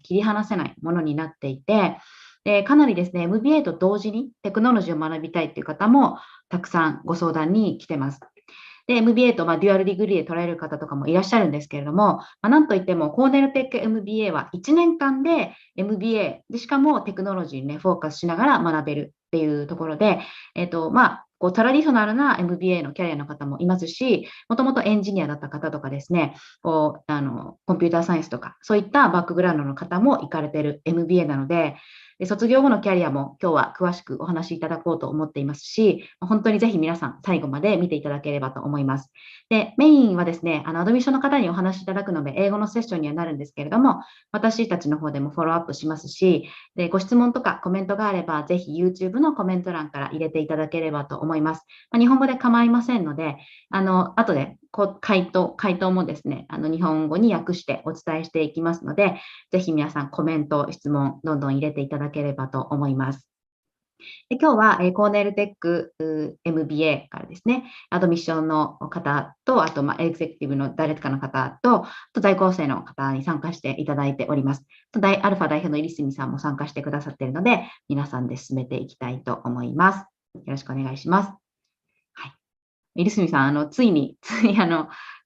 切り離せないものになっていて、かなりですね、MBA と同時にテクノロジーを学びたいという方もたくさんご相談に来てます。で、MBA とデュアルディグリーで取られる方とかもいらっしゃるんですけれども、なんといってもコーネルテック MBA は1年間で MBA で、しかもテクノロジーに、ね、フォーカスしながら学べるっていうところで、こうトラディショナルな MBA のキャリアの方もいますし、もともとエンジニアだった方とかですね、コンピューターサイエンスとか、そういったバックグラウンドの方も行かれている MBA なので、卒業後のキャリアも今日は詳しくお話しいただこうと思っていますし、本当にぜひ皆さん最後まで見ていただければと思います。で、メインはですね、アドミッションの方にお話しいただくので、英語のセッションにはなるんですけれども、私たちの方でもフォローアップしますし、で、ご質問とかコメントがあれば、ぜひ YouTube のコメント欄から入れていただければと思います。日本語で構いませんので、後で回答もですね、日本語に訳してお伝えしていきますので、ぜひ皆さんコメント、質問、どんどん入れていただければと思います。で今日は、コーネルテック MBA からですね、アドミッションの方と、あと、エグゼクティブのダイレクターの方と、在校生の方に参加していただいております。アルファ代表の入住さんも参加してくださっているので、皆さんで進めていきたいと思います。よろしくお願いします。はい。入住さん、ついに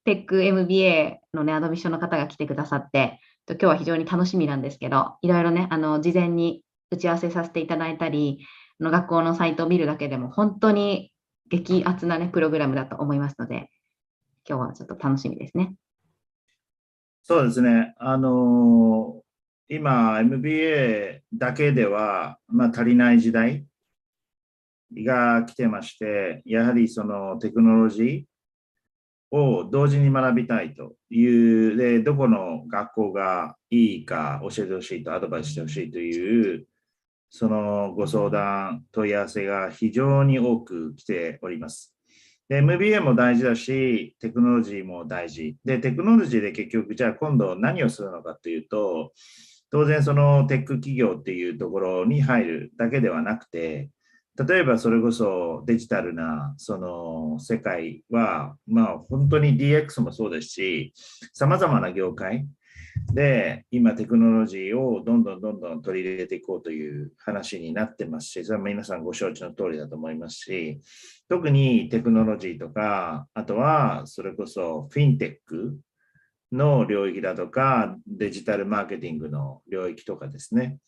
テック MBA のね、アドミッションの方が来てくださって、今日は非常に楽しみなんですけど、いろいろね、事前に打ち合わせさせていただいたり、学校のサイトを見るだけでも本当に激アツなね、プログラムだと思いますので、今日はちょっと楽しみですね。そうですね。今、MBA だけでは、足りない時代が来てまして、やはりそのテクノロジーを同時に学びたいという、で、どこの学校がいいか教えてほしいと、アドバイスしてほしいという、そのご相談、問い合わせが非常に多く来ております。で、MBA も大事だし、テクノロジーも大事。で、テクノロジーで結局、じゃあ今度何をするのかというと、当然そのテック企業っていうところに入るだけではなくて、例えばそれこそデジタルなその世界は、本当に DX もそうですし、様々な業界で今テクノロジーをどんどん取り入れていこうという話になってますし、それは皆さんご承知の通りだと思いますし、特にテクノロジーとか、あとはそれこそフィンテックの領域だとか、デジタルマーケティングの領域とかですね。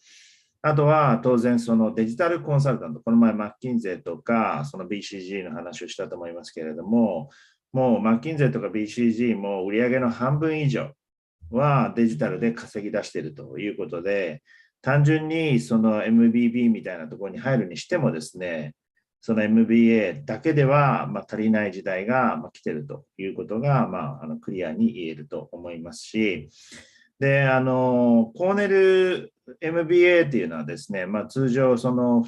あとは当然そのデジタルコンサルタント、この前マッキンゼーとかその BCG の話をしたと思いますけれども、もうマッキンゼーとか BCG も売上の半分以上はデジタルで稼ぎ出しているということで、単純にその MBB みたいなところに入るにしてもですね、その MBA だけでは足りない時代が来ているということがクリアに言えると思いますし、で、コーネル MBA っていうのはですね、通常その、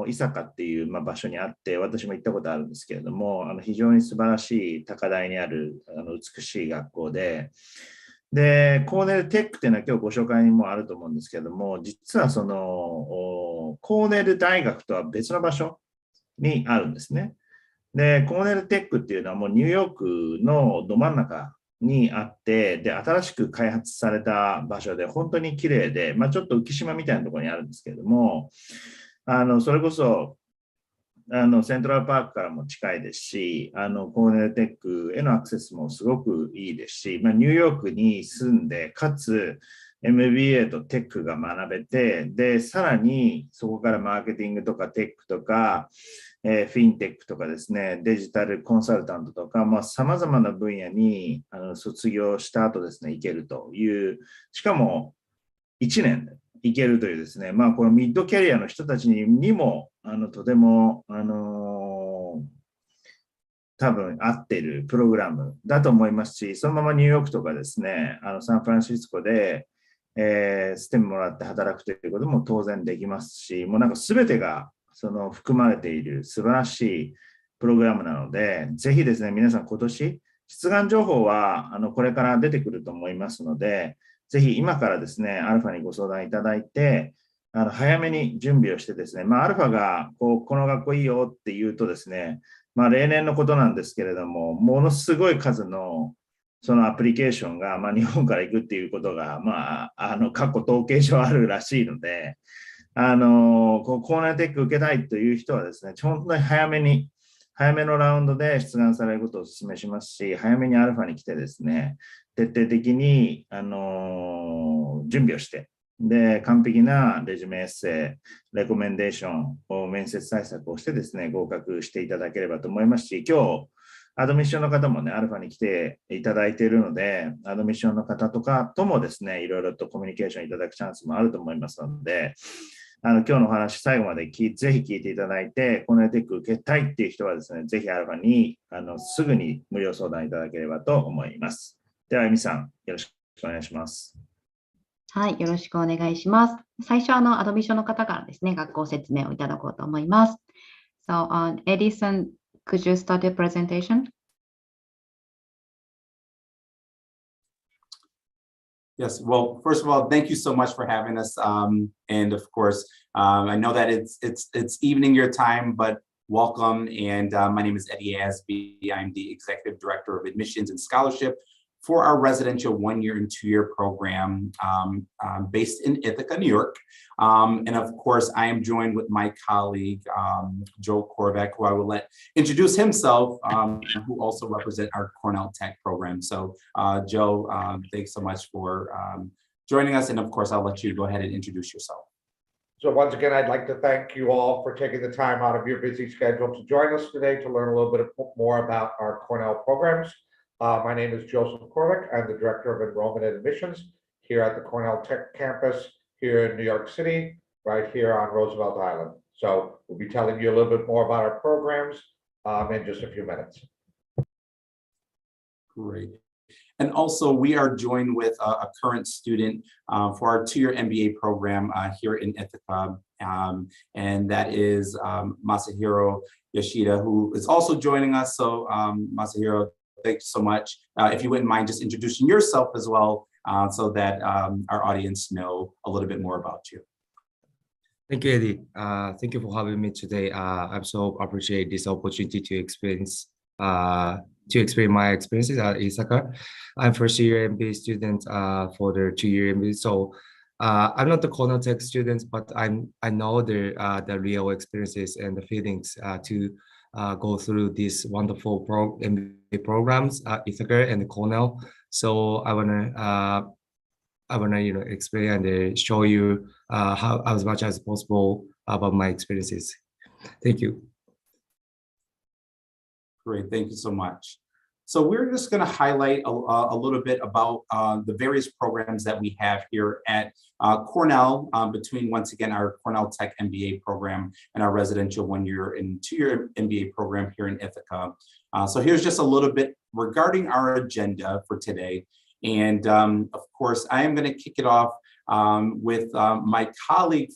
伊坂っていう場所にあって、私も行ったことあるんですけれども、非常に素晴らしい高台にある美しい学校で、で、コーネルテックっていうのは今日ご紹介にもあると思うんですけれども、実はその、コーネル大学とは別の場所にあるんですね。で、コーネルテックっていうのはもうニューヨークのど真ん中にあって、で、新しく開発された場所で本当に綺麗で、ちょっと浮島みたいなところにあるんですけれども、それこそ、セントラルパークからも近いですし、コーネルテックへのアクセスもすごくいいですし、ニューヨークに住んで、かつ MBA とテックが学べて、で、さらにそこからマーケティングとかテックとか、フィンテックとかですね、デジタルコンサルタントとか、様々な分野に卒業した後ですね、行けるという、しかも1年行けるというですね、このミッドキャリアの人たちにも、とても、多分合っているプログラムだと思いますし、そのままニューヨークとかですね、サンフランシスコで、ステムもらって働くということも当然できますし、もうなんか全てがその含まれている素晴らしいプログラムなので、ぜひですね、皆さん今年、出願情報はこれから出てくると思いますので、ぜひ今からですね、アルファにご相談いただいて、早めに準備をしてですね、アルファがこの学校いいよって言うとですね、例年のことなんですけれども、ものすごい数のそのアプリケーションが、日本から行くっていうことが、過去統計上あるらしいので、コーナーテック受けたいという人はですね、本当に早めのラウンドで出願されることをお勧めしますし、早めにアルファに来てですね、徹底的に、準備をして、で、完璧なレジュメエッセイ、レコメンデーションを面接対策をしてですね、合格していただければと思いますし、今日、アドミッションの方もね、アルファに来ていただいているので、アドミッションの方とかともですね、いろいろとコミュニケーションいただくチャンスもあると思いますので、今日のお話、最後までぜひ聞いていただいて、コーナーテック受けたいっていう人はですね、ぜひアルファにすぐに無料相談いただければと思います。では、エミさん、よろしくお願いします。はい、よろしくお願いします。最初、アドミッションの方からですね、学校説明をいただこうと思います。So, Edison, could you start your presentation? Yes, well, first of all, thank you so much for having us. And of course, I know that it's evening your time, but welcome. And my name is Eddie Asby. I'm the Executive Director of Admissions and Scholarship for our residential 1-year and 2-year program based in Ithaca, New York. And of course, I am joined with my colleague, Joe Korvac, who I will let introduce himself, who also represent our Cornell Tech program. So Joe, thanks so much for joining us. And of course, I'll let you go ahead and introduce yourself. So once again, I'd like to thank you all for taking the time out of your busy schedule to join us today to learn a little bit more about our Cornell programs. My name is Joseph Korvac. I'm the Director of Enrollment and Admissions here at the Cornell Tech campus here in New York City, right here on Roosevelt Island. So we'll be telling you a little bit more about our programs in just a few minutes. Great. And also, we are joined with a current student for our 2-year MBA program here in Ithaca, and that is Masahiro Yoshida, who is also joining us. So Masahiro, thank you so much. If you wouldn't mind just introducing yourself as well, so that our audience know a little bit more about you. Thank you, Eddie. Thank you for having me today. I'm so appreciate this opportunity to experience my experiences at Ithaca. I'm first-year MBA student for the 2-year MBA. So I'm not the Cornell Tech student, but I know the real experiences and the feelings to go through these wonderful MBA programs at Ithaca and Cornell. So I wanna explain and show you how as much as possible about my experiences. Thank you. Great, thank you so much. So we're just going to highlight a little bit about the various programs that we have here at Cornell between, once again, our Cornell Tech MBA program and our residential 1-year and 2-year MBA program here in Ithaca. So here's just a little bit regarding our agenda for today. And of course, I am going to kick it off with my colleague,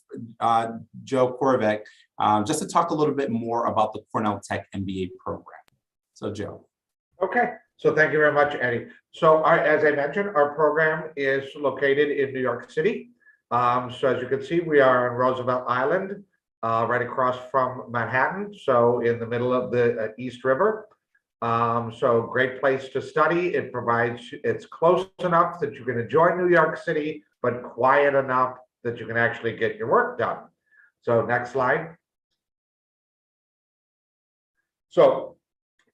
Joe Korvac, just to talk a little bit more about the Cornell Tech MBA program. So Joe. Okay, so thank you very much, Eddie. So as I mentioned, our program is located in New York City. So as you can see, we are on Roosevelt Island, right across from Manhattan. So in the middle of the East River. So great place to study. It's close enough that you can enjoy New York City, but quiet enough that you can actually get your work done. So next slide. So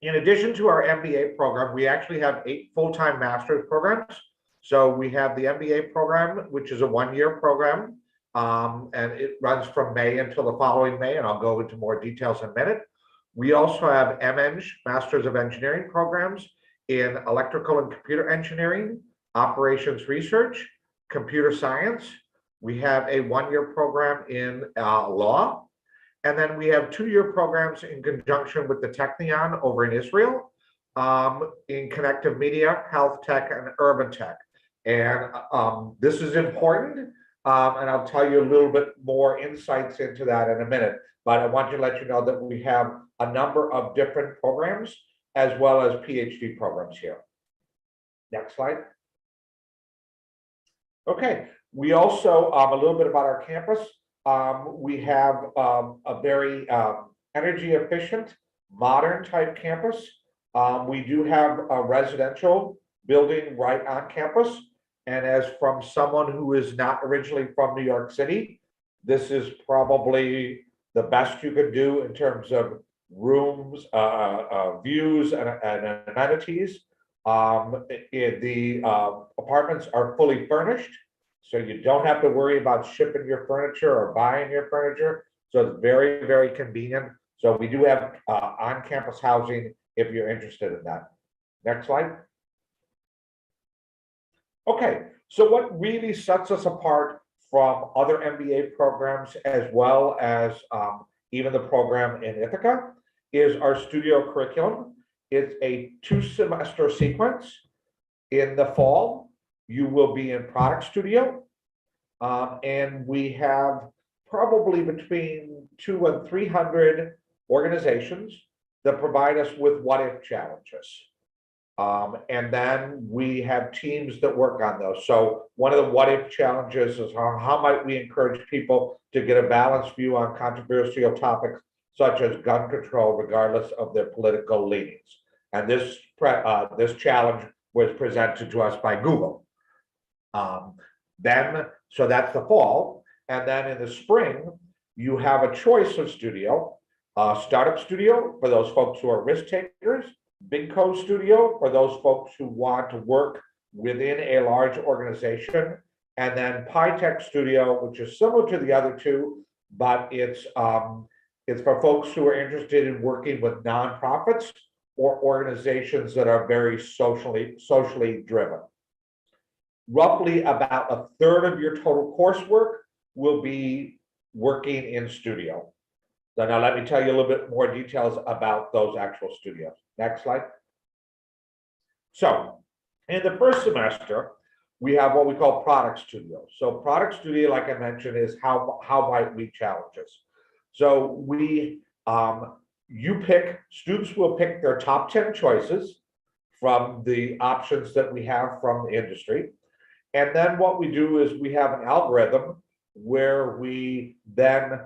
in addition to our MBA program, we actually have 8 full-time master's programs. So we have the MBA program, which is a 1-year program, and it runs from May until the following May, and I'll go into more details in a minute. We also have MEng, Masters of Engineering programs in Electrical and Computer Engineering, Operations Research, Computer Science. We have a 1-year program in law. And then we have 2-year programs in conjunction with the Technion over in Israel, in connective media, health tech, and urban tech. And this is important, and I'll tell you a little bit more insights into that in a minute. But I want to let you know that we have a number of different programs as well as PhD programs here. Next slide. Okay, we also, a little bit about our campus. We have a very energy efficient, modern type campus. We do have a residential building right on campus. And as from someone who is not originally from New York City, this is probably the best you could do in terms of rooms, views, and amenities. The apartments are fully furnished, so you don't have to worry about shipping your furniture or buying your furniture. So it's very, very convenient. So we do have on-campus housing if you're interested in that. Next slide. Okay, so what really sets us apart from other MBA programs, as well as even the program in Ithaca, is our studio curriculum. It's a 2-semester sequence. In the fall, you will be in product studio, and we have probably between 200 and 300 organizations that provide us with what-if challenges. And then we have teams that work on those. So one of the what-if challenges is how might we encourage people to get a balanced view on controversial topics such as gun control, regardless of their political leanings. And this challenge was presented to us by Google. So that's the fall. And then in the spring, you have a choice of studio, startup studio for those folks who are risk takers, Big Co Studio for those folks who want to work within a large organization, and then PyTech Studio, which is similar to the other two, but it's for folks who are interested in working with nonprofits or organizations that are very socially driven. Roughly about a third of your total coursework will be working in studio. So now let me tell you a little bit more details about those actual studios. Next slide. So in the first semester, we have what we call product studio. So product studio, like I mentioned, is how might we challenge us. So students will pick their top 10 choices from the options that we have from the industry. And then what we do is we have an algorithm where we then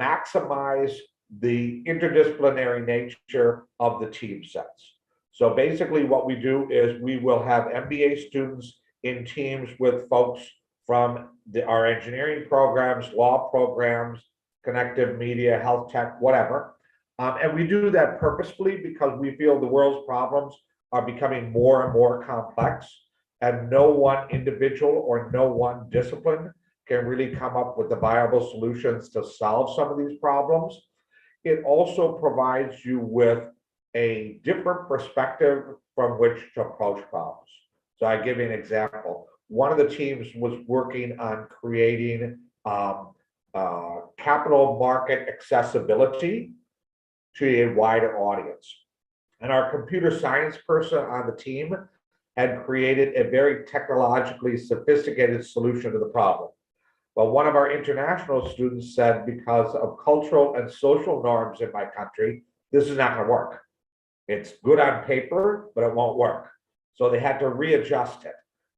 maximize the interdisciplinary nature of the team sets. So basically what we do is we will have MBA students in teams with folks from our engineering programs, law programs, connective media, health tech, whatever. And we do that purposefully because we feel the world's problems are becoming more and more complex, and no one individual or no one discipline can really come up with the viable solutions to solve some of these problems. It also provides you with a different perspective from which to approach problems. So I give you an example. One of the teams was working on creating capital market accessibility to a wider audience. And our computer science person on the team had created a very technologically sophisticated solution to the problem. But one of our international students said, because of cultural and social norms in my country, this is not going to work. It's good on paper, but it won't work. So they had to readjust it.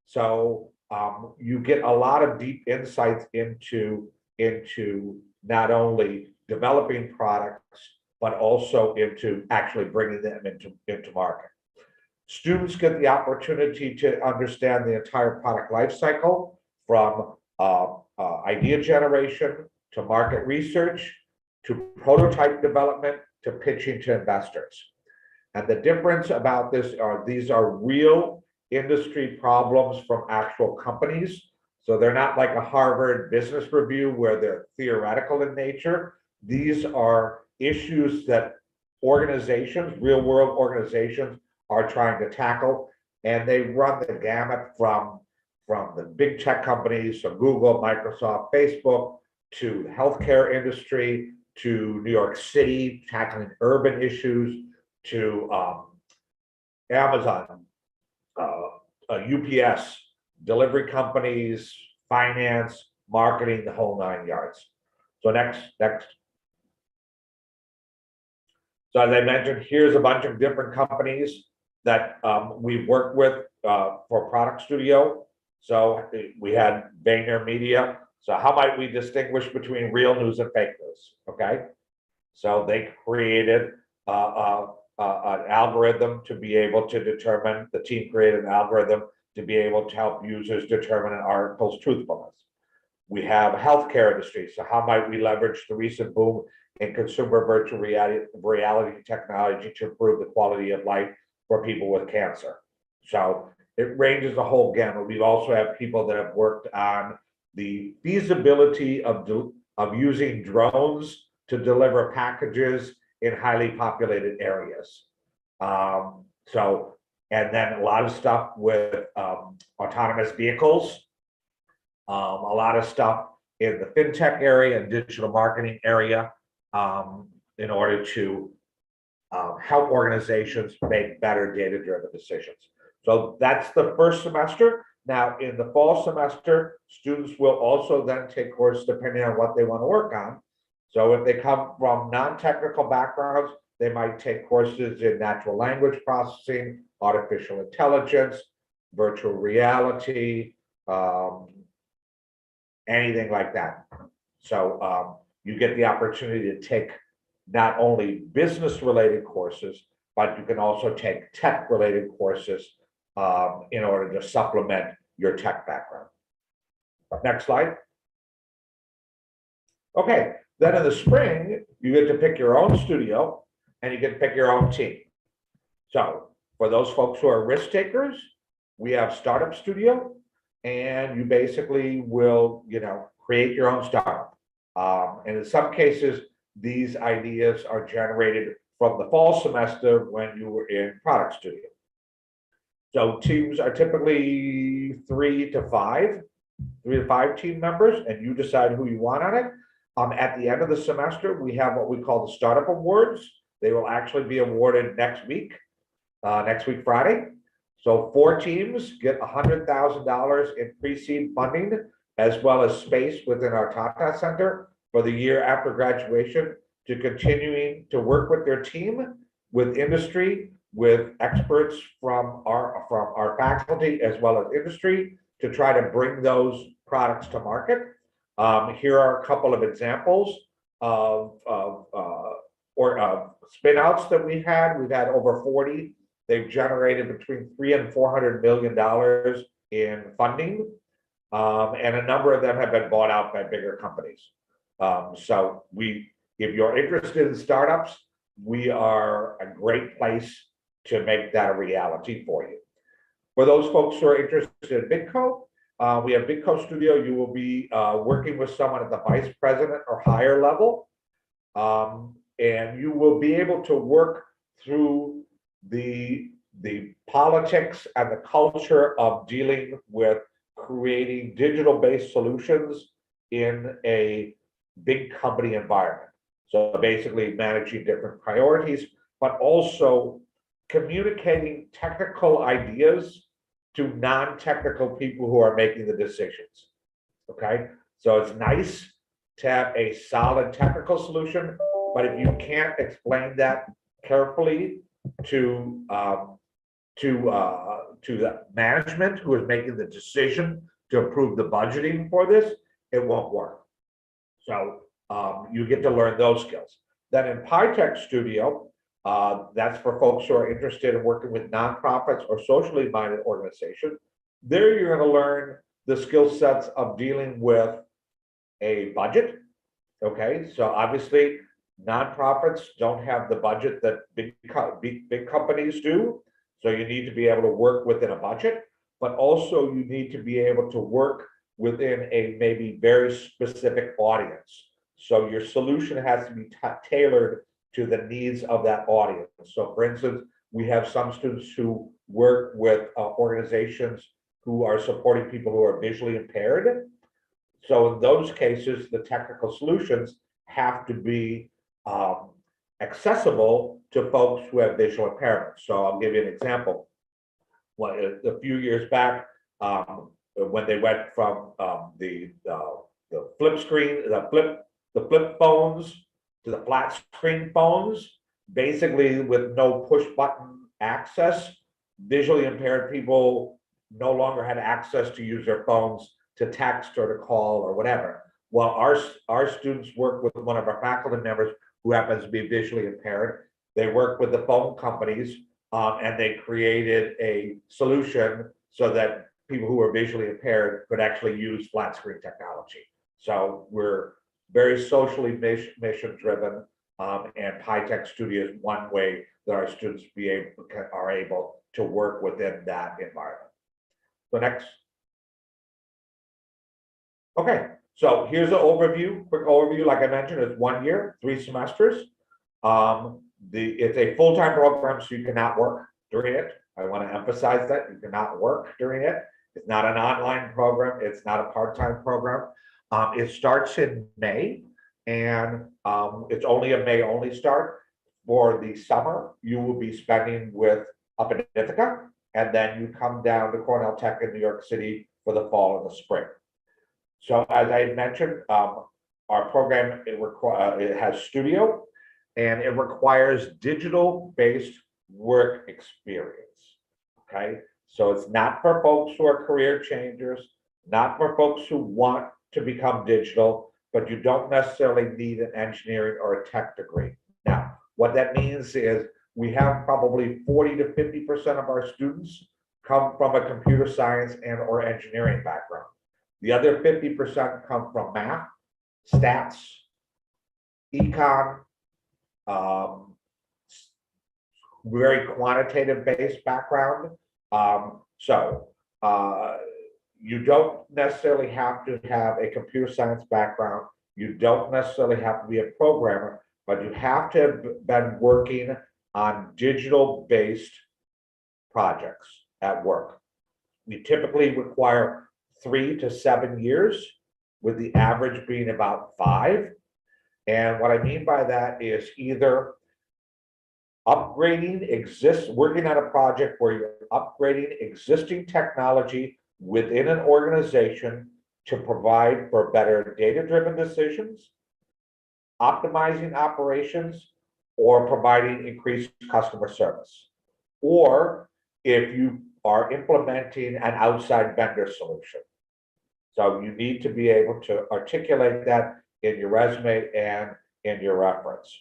So you get a lot of deep insights into not only developing products, but also into actually bringing them into market. Students get the opportunity to understand the entire product life cycle, from idea generation to market research to prototype development to pitching to investors. And the difference about this are these are real industry problems from actual companies. So they're not like a Harvard Business Review where they're theoretical in nature. These are issues that organizations, real world organizations, are trying to tackle, and they run the gamut from the big tech companies, so Google, Microsoft, Facebook, to the healthcare industry, to New York City, tackling urban issues, to Amazon, UPS, delivery companies, finance, marketing, the whole 9 yards. So next. So as I mentioned, here's a bunch of different companies that we've worked with for Product Studio. So we had VaynerMedia. So how might we distinguish between real news and fake news? Okay. So they created an algorithm to be able to determine, the team created an algorithm to be able to help users determine an article's truthfulness. We have healthcare industry. So how might we leverage the recent boom in consumer virtual reality technology to improve the quality of life for people with cancer? So it ranges a whole gamut. We've also had people that have worked on the feasibility of using drones to deliver packages in highly populated areas. And then a lot of stuff with autonomous vehicles, a lot of stuff in the fintech area and digital marketing area in order to help organizations make better data-driven decisions. So that's the first semester. Now, in the fall semester, students will also then take courses depending on what they want to work on. So if they come from non-technical backgrounds, they might take courses in natural language processing, artificial intelligence, virtual reality, anything like that. So you get the opportunity to take not only business-related courses, but you can also take tech-related courses in order to supplement your tech background. Next slide. Okay, then in the spring, you get to pick your own studio and you get to pick your own team. So for those folks who are risk takers, we have Startup Studio, and you basically will, create your own startup. And in some cases, these ideas are generated from the fall semester when you were in Product Studio. So teams are typically 3 to 5 team members, and you decide who you want on it. At the end of the semester, we have what we call the Startup Awards. They will actually be awarded next week Friday. So 4 teams get $100,000 in pre-seed funding, as well as space within our Tata Center for the year after graduation, to continuing to work with their team, with industry, with experts from our faculty, as well as industry, to try to bring those products to market. Here are a couple of examples of spin-outs that we've had. We've had over 40. They've generated between $300 and $400 million in funding, and a number of them have been bought out by bigger companies. So if you're interested in startups, we are a great place to make that a reality for you. For those folks who are interested in BidCo, we have BidCo Studio. You will be working with someone at the vice president or higher level, and you will be able to work through the politics and the culture of dealing with creating digital-based solutions in a big company environment. So basically managing different priorities, but also communicating technical ideas to non-technical people who are making the decisions. Okay, so it's nice to have a solid technical solution, but if you can't explain that carefully to the management who is making the decision to approve the budgeting for this, it won't work. So you get to learn those skills. Then in PyTech Studio, that's for folks who are interested in working with nonprofits or socially minded organizations. There you're going to learn the skill sets of dealing with a budget. Okay, so obviously nonprofits don't have the budget that big companies do. So you need to be able to work within a budget, but also you need to be able to work within a maybe very specific audience. So your solution has to be tailored to the needs of that audience. So for instance, we have some students who work with organizations who are supporting people who are visually impaired. So in those cases, the technical solutions have to be accessible to folks who have visual impairments. So I'll give you an example. A few years back, when they went from the flip screen, the flip phones to the flat screen phones, basically with no push button access, visually impaired people no longer had access to use their phones to text or to call or whatever. Well, our students work with one of our faculty members who happens to be visually impaired, they worked with the phone companies and they created a solution so that people who are visually impaired could actually use flat screen technology. So we're very socially mission driven, and PyTech Studio is one way that our students are able to work within that environment. So next. Okay, so here's an overview, quick overview. Like I mentioned, it's 1 year, 3 semesters. It's a full-time program, so you cannot work during it. I want to emphasize that you cannot work during it. It's not an online program. It's not a part-time program. It starts in May, and it's only a May only start. For the summer, you will be spending up in Ithaca, and then you come down to Cornell Tech in New York City for the fall and the spring. So as I mentioned, our program, it has studio, and it requires digital-based work experience, okay? So it's not for folks who are career changers, not for folks who want to become digital, but you don't necessarily need an engineering or a tech degree. Now, what that means is we have probably 40 to 50% of our students come from a computer science and or engineering background. The other 50% come from math, stats, econ, very quantitative based background. You don't necessarily have to have a computer science background. You don't necessarily have to be a programmer, but you have to have been working on digital based projects at work. We typically require 3 to 7 years, with the average being about 5. And what I mean by that is either working on a project where you're upgrading existing technology within an organization to provide for better data-driven decisions, optimizing operations, or providing increased customer service. Or if you are implementing an outside vendor solution. So you need to be able to articulate that in your resume and in your reference.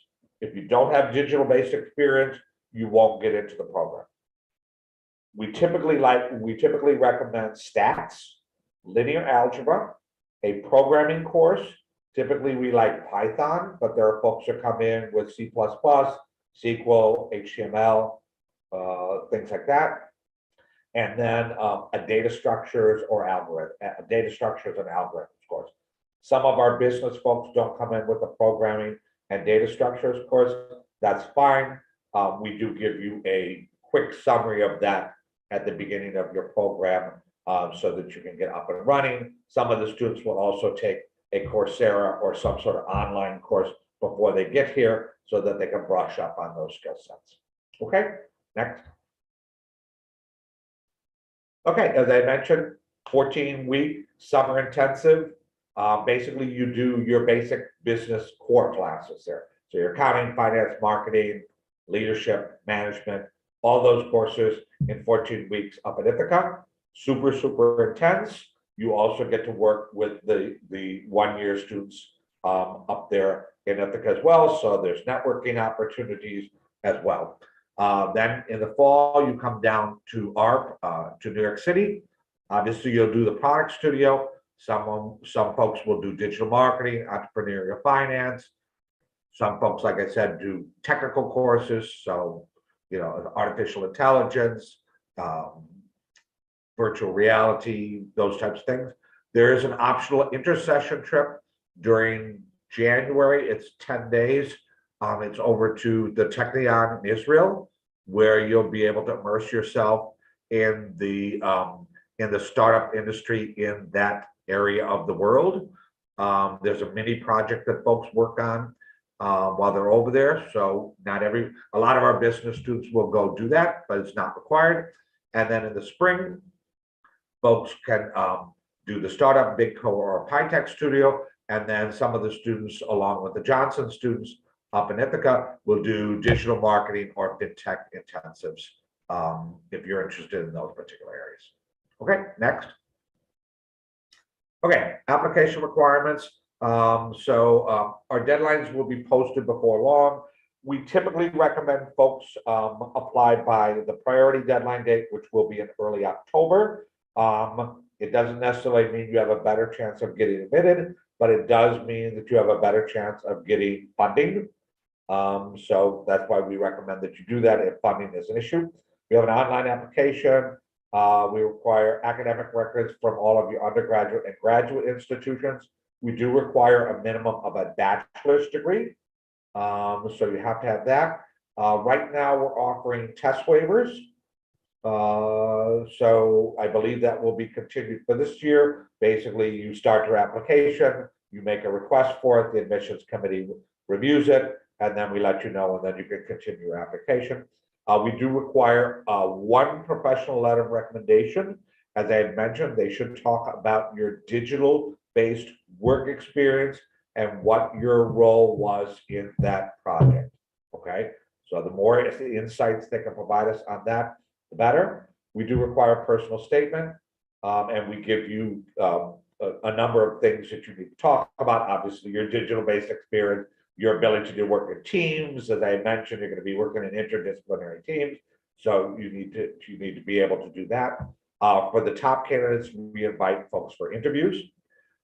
If you don't have digital-based experience, you won't get into the program. We typically recommend stats, linear algebra, a programming course. Typically we like Python, but there are folks that come in with C++, SQL, HTML, things like that. And then a data structures and algorithms course. Some of our business folks don't come in with the programming and data structures course. That's fine. We do give you a quick summary of that at the beginning of your program so that you can get up and running. Some of the students will also take a Coursera or some sort of online course before they get here so that they can brush up on those skill sets. Okay, next. Okay, as I mentioned, 14-week summer intensive. Basically, you do your basic business core classes there. So your accounting, finance, marketing, leadership, management, all those courses in 14 weeks up at Ithaca. Super, super intense. You also get to work with the 1-year students up there in Ithaca as well. So there's networking opportunities as well. Then in the fall, you come down to New York City. Obviously, you'll do the product studio. Some folks will do digital marketing, entrepreneurial finance. Some folks, like I said, do technical courses. So, artificial intelligence, virtual reality, those types of things. There is an optional intersession trip during January. It's 10 days. It's over to the Technion in Israel, where you'll be able to immerse yourself in the startup industry in that area of the world. There's a mini project that folks work on while they're over there. So a lot of our business students will go do that, but it's not required. And then in the spring, folks can do the startup Big Co or PyTech Studio. And then some of the students, along with the Johnson students up in Ithaca, will do digital marketing or Fintech Intensives if you're interested in those particular areas. Okay, next. Okay, application requirements. Our deadlines will be posted before long. we typically recommend folks apply by the priority deadline date, which will be in early October. It doesn't necessarily mean you have a better chance of getting admitted, but it does mean that you have a better chance of getting funding. So that's why we recommend that you do that if funding is an issue. We have an online application. We require academic records from all of your undergraduate and graduate institutions. We do require a minimum of a bachelor's degree. So you have to have that. Right now, we're offering test waivers. So I believe that will be continued for this year. Basically, you start your application, you make a request for it, the admissions committee reviews it, and then we let you know, and then you can continue your application. We do require one professional letter of recommendation. As I had mentioned, they should talk about your digital-based work experience and what your role was in that project, okay? So the more insights they can provide us on that, the better. We do require a personal statement, and we give you a number of things that you need to talk about. Obviously, your digital-based experience, your ability to do work in teams. As I mentioned, you're going to be working in interdisciplinary teams, so you need to be able to do that. For the top candidates, we invite folks for interviews.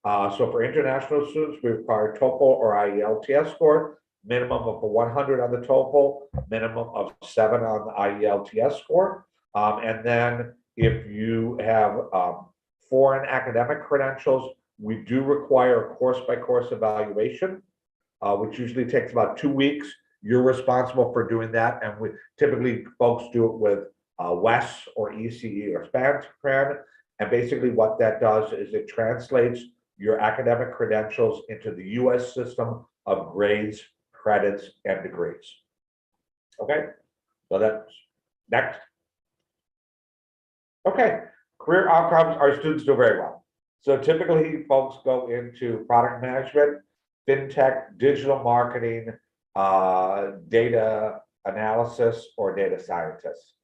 So for international students, we require TOEFL or IELTS score, minimum of a 100 on the TOEFL, minimum of 7 on the IELTS score. And then if you have foreign academic credentials, we do require a course-by-course evaluation, which usually takes about 2 weeks. You're responsible for doing that. And we typically folks do it with WES or ECE or SpanCran. And basically what that does is it translates your academic credentials into the US system of grades, credits, and degrees. Okay, so that's next. Okay, career outcomes, our students do very well. So typically folks go into product management, fintech, digital marketing, data analysis, or data scientists.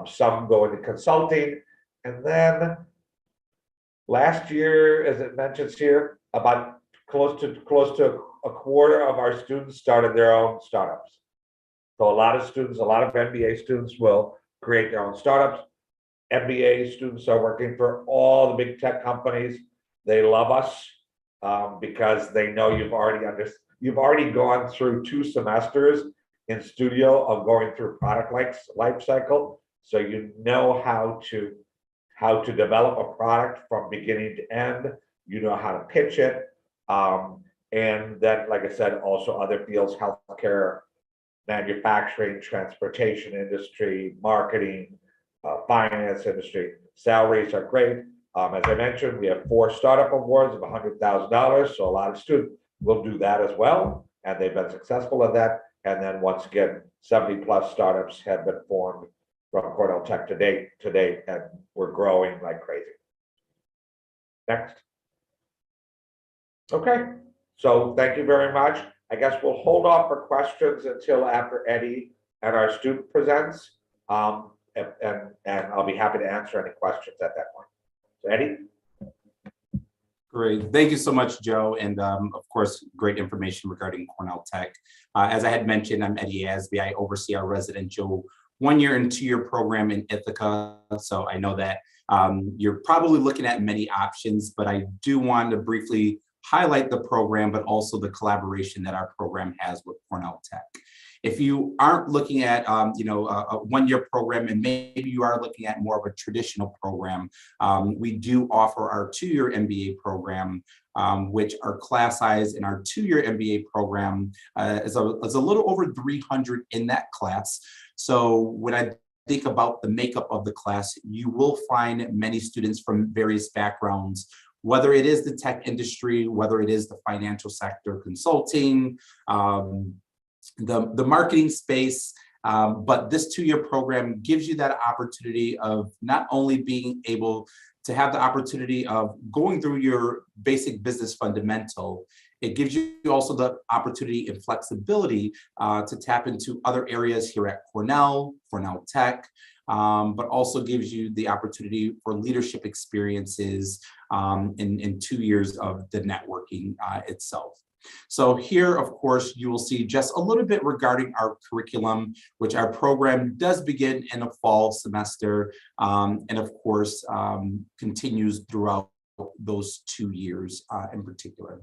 Some go into consulting, and then last year, as it mentions here, about close to a quarter of our students started their own startups. So a lot of students, a lot of MBA students will create their own startups. MBA students are working for all the big tech companies. They love us because they know you've already gone through 2 semesters in studio of going through product life cycle, so you know how to develop a product from beginning to end. You know how to pitch it, and then, like I said, also other fields: healthcare, manufacturing, transportation industry, marketing, finance industry. Salaries are great. As I mentioned, we have 4 startup awards of $100,000, so a lot of students will do that as well, and they've been successful at that. And then once again, 70 plus startups have been formed from Cornell Tech to date, and we're growing like crazy. Next. Okay, so thank you very much. I guess we'll hold off for questions until after Eddie and our student presents, and I'll be happy to answer any questions at that point. So Eddie? Great. Thank you so much, Joe. And of course, great information regarding Cornell Tech. As I had mentioned, I'm Eddie Asby. I oversee our residential 1-year and 2-year program in Ithaca. So I know that you're probably looking at many options, but I do want to briefly highlight the program, but also the collaboration that our program has with Cornell Tech. If you aren't looking at a 1-year program, and maybe you are looking at more of a traditional program, we do offer our 2-year MBA program, which our class size in our 2-year MBA program is a little over 300 in that class. So when I think about the makeup of the class, you will find many students from various backgrounds, whether it is the tech industry, whether it is the financial sector, consulting, the marketing space, but this 2-year program gives you that opportunity of not only being able to have the opportunity of going through your basic business fundamental, it gives you also the opportunity and flexibility to tap into other areas here at Cornell Tech, but also gives you the opportunity for leadership experiences in 2 years of the networking itself. So here, of course, you will see just a little bit regarding our curriculum, which our program does begin in a fall semester, and of course, continues throughout those 2 years in particular.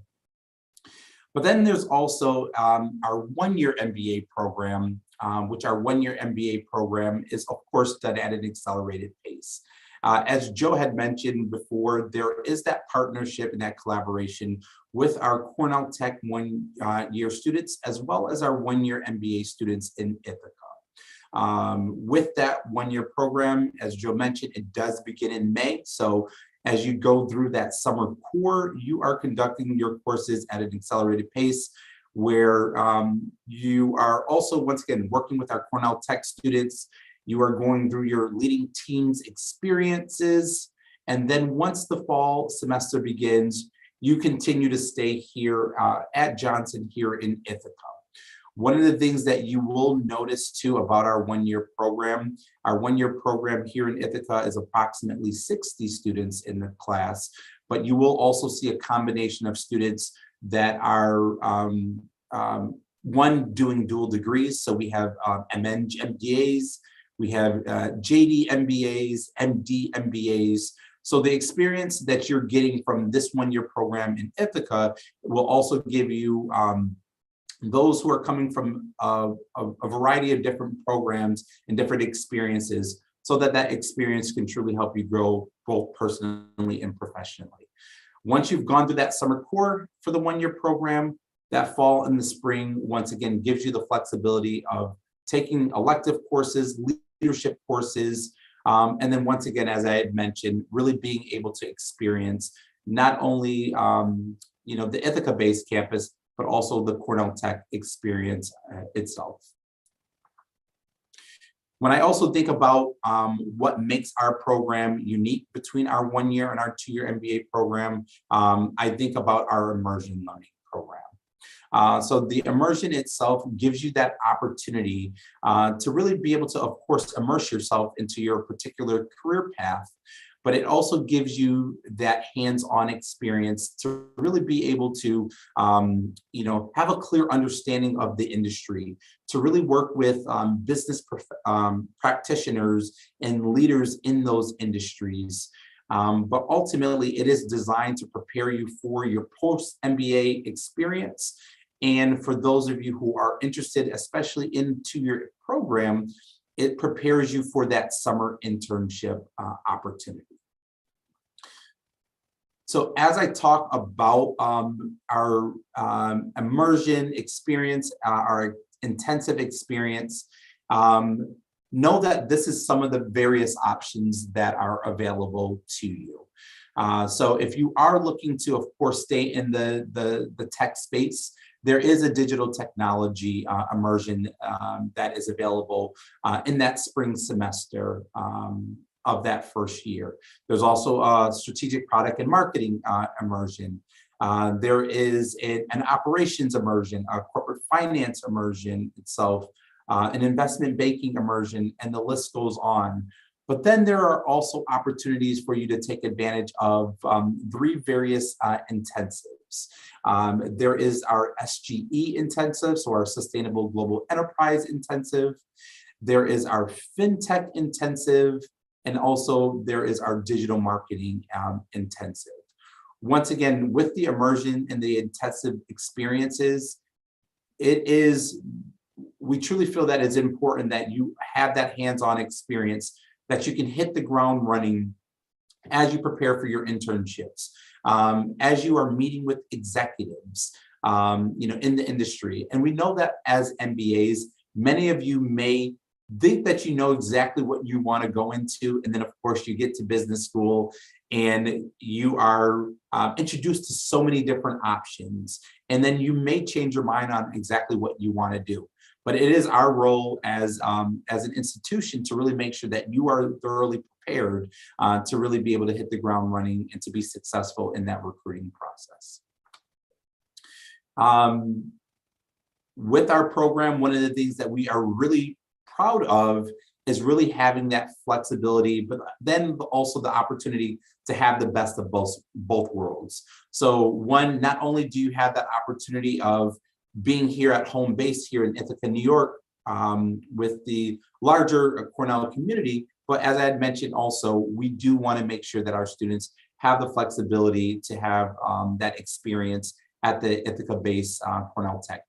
But then there's also our one-year MBA program, which our one-year MBA program is, of course, done at an accelerated pace. As Joe had mentioned before, there is that partnership and that collaboration with our Cornell Tech one-year students, as well as our one-year MBA students in Ithaca. With that one-year program, as Joe mentioned, it does begin in May. So as you go through that summer core, you are conducting your courses at an accelerated pace, where you are also, once again, working with our Cornell Tech students. You are going through your leading teams experiences. And then once the fall semester begins, you continue to stay here at Johnson here in Ithaca. One of the things that you will notice too about our one-year program here in Ithaca is approximately 60 students in the class, but you will also see a combination of students that are one doing dual degrees. So we have MN MBAs, we have JD MBAs, MD MBAs. So the experience that you're getting from this one-year program in Ithaca will also give you those who are coming from a variety of different programs and different experiences, so that that experience can truly help you grow both personally and professionally. Once you've gone through that summer core for the one-year program, that fall and the spring, once again, gives you the flexibility of taking elective courses, leadership courses, and then once again, as I had mentioned, really being able to experience not only the Ithaca-based campus, but also the Cornell Tech experience itself. When I also think about what makes our program unique between our one-year and our two-year MBA program, I think about our immersion learning program. So the immersion itself gives you that opportunity to really be able to, of course, immerse yourself into your particular career path, but it also gives you that hands-on experience to really be able to, have a clear understanding of the industry, to really work with business practitioners and leaders in those industries. But ultimately, it is designed to prepare you for your post-MBA experience. And for those of you who are interested, especially into your program, it prepares you for that summer internship opportunity. So as I talk about our immersion experience, our intensive experience, know that this is some of the various options that are available to you. So if you are looking to, of course, stay in the tech space, there is a digital technology immersion that is available in that spring semester of that first year. There's also a strategic product and marketing immersion. There is an operations immersion, a corporate finance immersion itself, an investment banking immersion, and the list goes on. But then there are also opportunities for you to take advantage of 3 various intensives. There is our SGE intensive, so our Sustainable Global Enterprise intensive. There is our Fintech intensive, and also there is our digital marketing intensive. Once again, with the immersion and the intensive experiences, we truly feel that it's important that you have that hands-on experience, that you can hit the ground running as you prepare for your internships, as you are meeting with executives, in the industry. And we know that as MBAs, many of you may think that you know exactly what you want to go into, and then of course you get to business school and you are introduced to so many different options, and then you may change your mind on exactly what you want to do. But it is our role as an institution to really make sure that you are thoroughly prepared to really be able to hit the ground running and to be successful in that recruiting process. With our program, one of the things that we are really proud of is really having that flexibility, but then also the opportunity to have the best of both worlds. So one, not only do you have that opportunity of being here at home base here in Ithaca, New York, with the larger Cornell community, but as I had mentioned also, we do want to make sure that our students have the flexibility to have that experience at the Ithaca-based Cornell Tech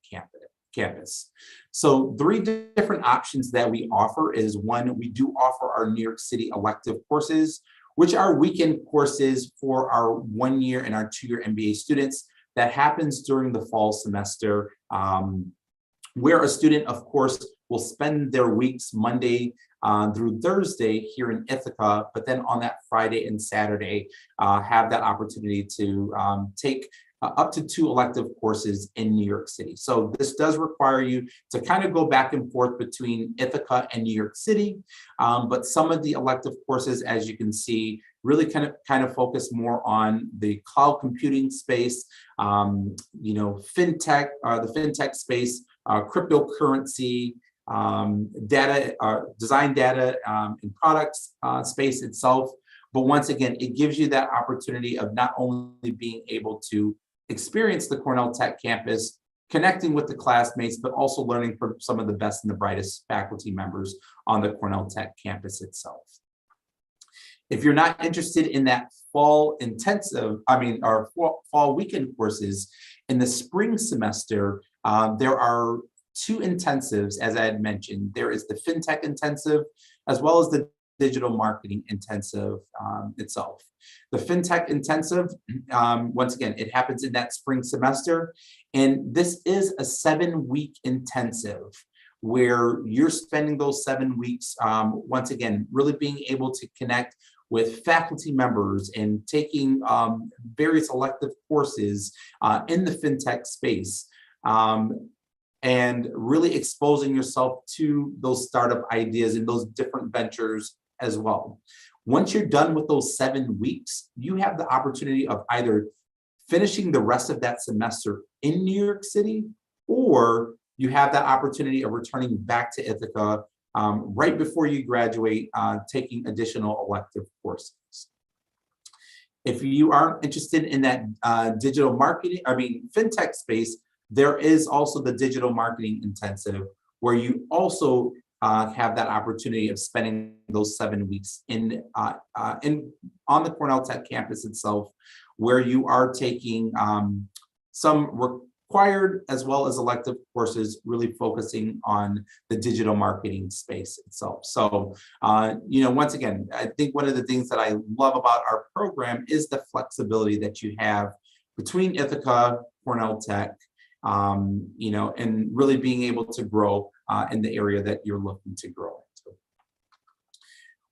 campus. So 3 different options that we offer is, one, we do offer our New York City elective courses, which are weekend courses for our 1-year and our 2-year MBA students. That happens during the fall semester, where a student, of course, will spend their weeks Monday through Thursday here in Ithaca, but then on that Friday and Saturday, have that opportunity to take up to 2 elective courses in New York City. So this does require you to kind of go back and forth between Ithaca and New York City, but some of the elective courses, as you can see, really kind of focus more on the cloud computing space, fintech, the fintech space, cryptocurrency, data, design data, and products space itself. But once again, it gives you that opportunity of not only being able to experience the Cornell Tech campus, connecting with the classmates, but also learning from some of the best and the brightest faculty members on the Cornell Tech campus itself. If you're not interested in that fall intensive, or fall weekend courses, in the spring semester, there are 2 intensives, as I had mentioned. There is the Fintech Intensive, as well as the Digital Marketing Intensive itself. The Fintech Intensive, once again, it happens in that spring semester, and this is a 7-week intensive where you're spending those 7 weeks, once again, really being able to connect with faculty members and taking various elective courses in the fintech space, and really exposing yourself to those startup ideas and those different ventures as well. Once you're done with those 7 weeks, you have the opportunity of either finishing the rest of that semester in New York City, or you have that opportunity of returning back to Ithaca right before you graduate, taking additional elective courses. If you aren't interested in that digital marketing, fintech space, there is also the Digital Marketing Intensive, where you also have that opportunity of spending those 7 weeks on the Cornell Tech campus itself, where you are taking some required as well as elective courses, really focusing on the digital marketing space itself. So, once again, I think one of the things that I love about our program is the flexibility that you have between Ithaca, Cornell Tech, and really being able to grow in the area that you're looking to grow into.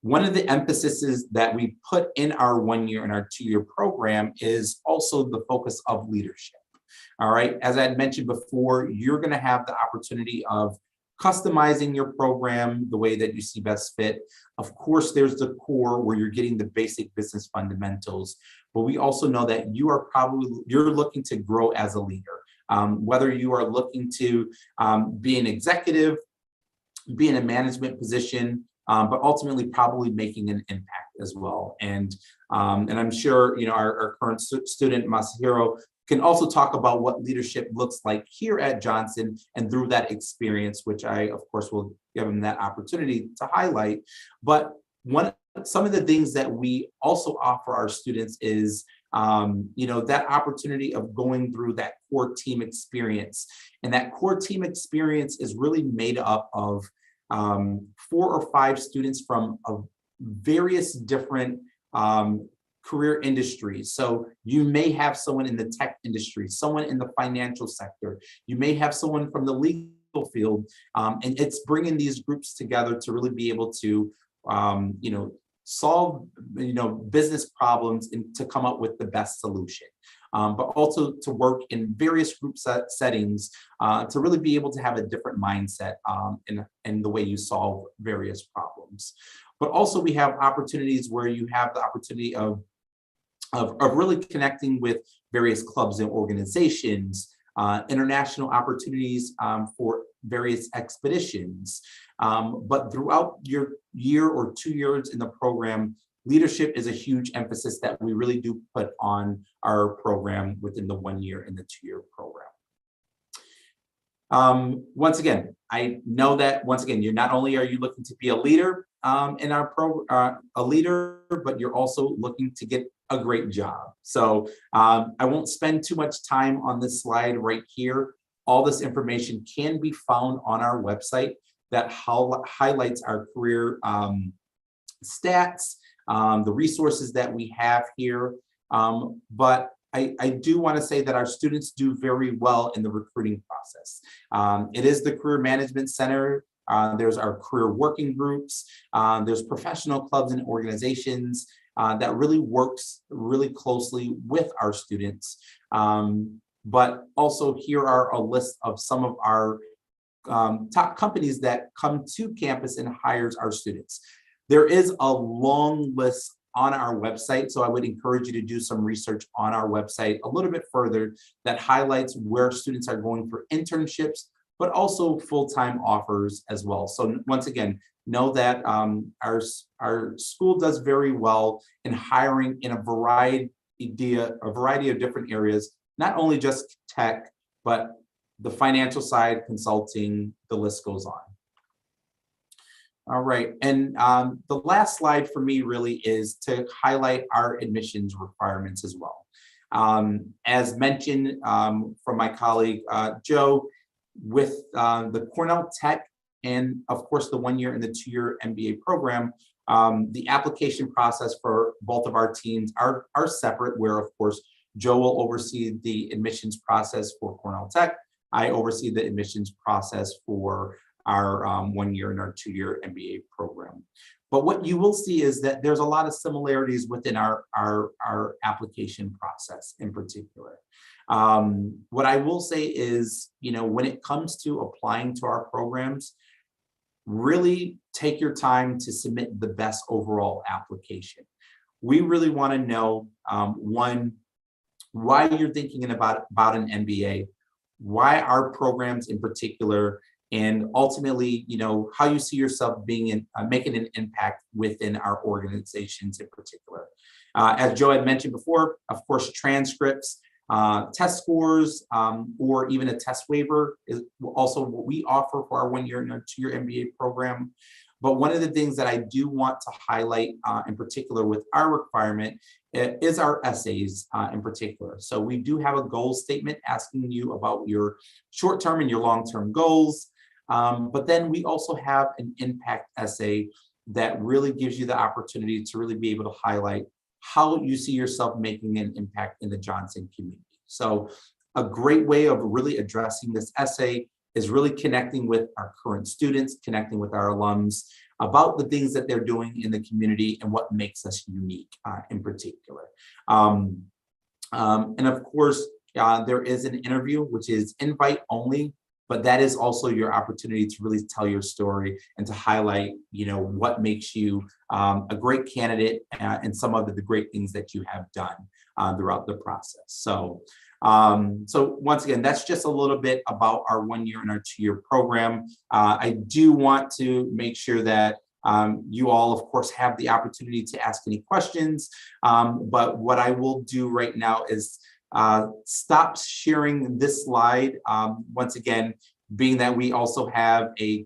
One of the emphases that we put in our 1-year and our 2-year program is also the focus of leadership. All right, as I had mentioned before, you're going to have the opportunity of customizing your program the way that you see best fit. Of course, there's the core where you're getting the basic business fundamentals, but we also know that you're looking to grow as a leader. Whether you are looking to be an executive, be in a management position, but ultimately probably making an impact as well. And I'm sure our current student Masahiro can also talk about what leadership looks like here at Johnson and through that experience, which I of course will give him that opportunity to highlight. But some of the things that we also offer our students is that opportunity of going through that core team experience. And that core team experience is really made up of 4 or 5 students from various different career industries. So you may have someone in the tech industry, someone in the financial sector, you may have someone from the legal field, and it's bringing these groups together to really be able to solve business problems and to come up with the best solution, but also to work in various group settings to really be able to have a different mindset in the way you solve various problems. But also we have opportunities where you have the opportunity of really connecting with various clubs and organizations, international opportunities for various expeditions. But throughout your year or 2 years in the program, leadership is a huge emphasis that we really do put on our program within the 1 year and the 2-year program. Once again, I know that once again, you're not only are you looking to be a leader in our program, but you're also looking to get a great job. So I won't spend too much time on this slide right here. All this information can be found on our website that highlights our career stats, the resources that we have here. But I do want to say that our students do very well in the recruiting process. It is the Career Management Center. There's our career working groups. There's professional clubs and organizations that really works really closely with our students. But also here are a list of some of our top companies that come to campus and hires our students. There is a long list on our website, so I would encourage you to do some research on our website a little bit further that highlights where students are going for internships, but also full-time offers as well. So once again, know that our school does very well in hiring in a variety of different areas, not only just tech, but the financial side, consulting, the list goes on. All right, and the last slide for me really is to highlight our admissions requirements as well. As mentioned from my colleague Joe, with the Cornell Tech and of course the 1 year and the 2-year MBA program, the application process for both of our teams are separate, where of course Joe will oversee the admissions process for Cornell Tech. I oversee the admissions process for our 1 year and our 2-year MBA program. But what you will see is that there's a lot of similarities within our application process in particular. What I will say is, when it comes to applying to our programs, really take your time to submit the best overall application. We really want to know, one, why you're thinking about an MBA, why our programs in particular, and ultimately, how you see yourself being making an impact within our organizations in particular. As Joe had mentioned before, of course, transcripts, test scores, or even a test waiver is also what we offer for our 1 year and our 2-year MBA program. But one of the things that I do want to highlight in particular with our requirement is our essays in particular. So we do have a goal statement asking you about your short-term and your long-term goals. But then we also have an impact essay that really gives you the opportunity to really be able to highlight how you see yourself making an impact in the Johnson community. So a great way of really addressing this essay is really connecting with our current students, connecting with our alums about the things that they're doing in the community and what makes us unique in particular. And of course, there is an interview, which is invite only, but that is also your opportunity to really tell your story and to highlight, what makes you a great candidate and some of the great things that you have done throughout the process. So once again, that's just a little bit about our 1 year and our 2-year program. I do want to make sure that you all, of course, have the opportunity to ask any questions. But what I will do right now is stop sharing this slide. Once again, being that we also have a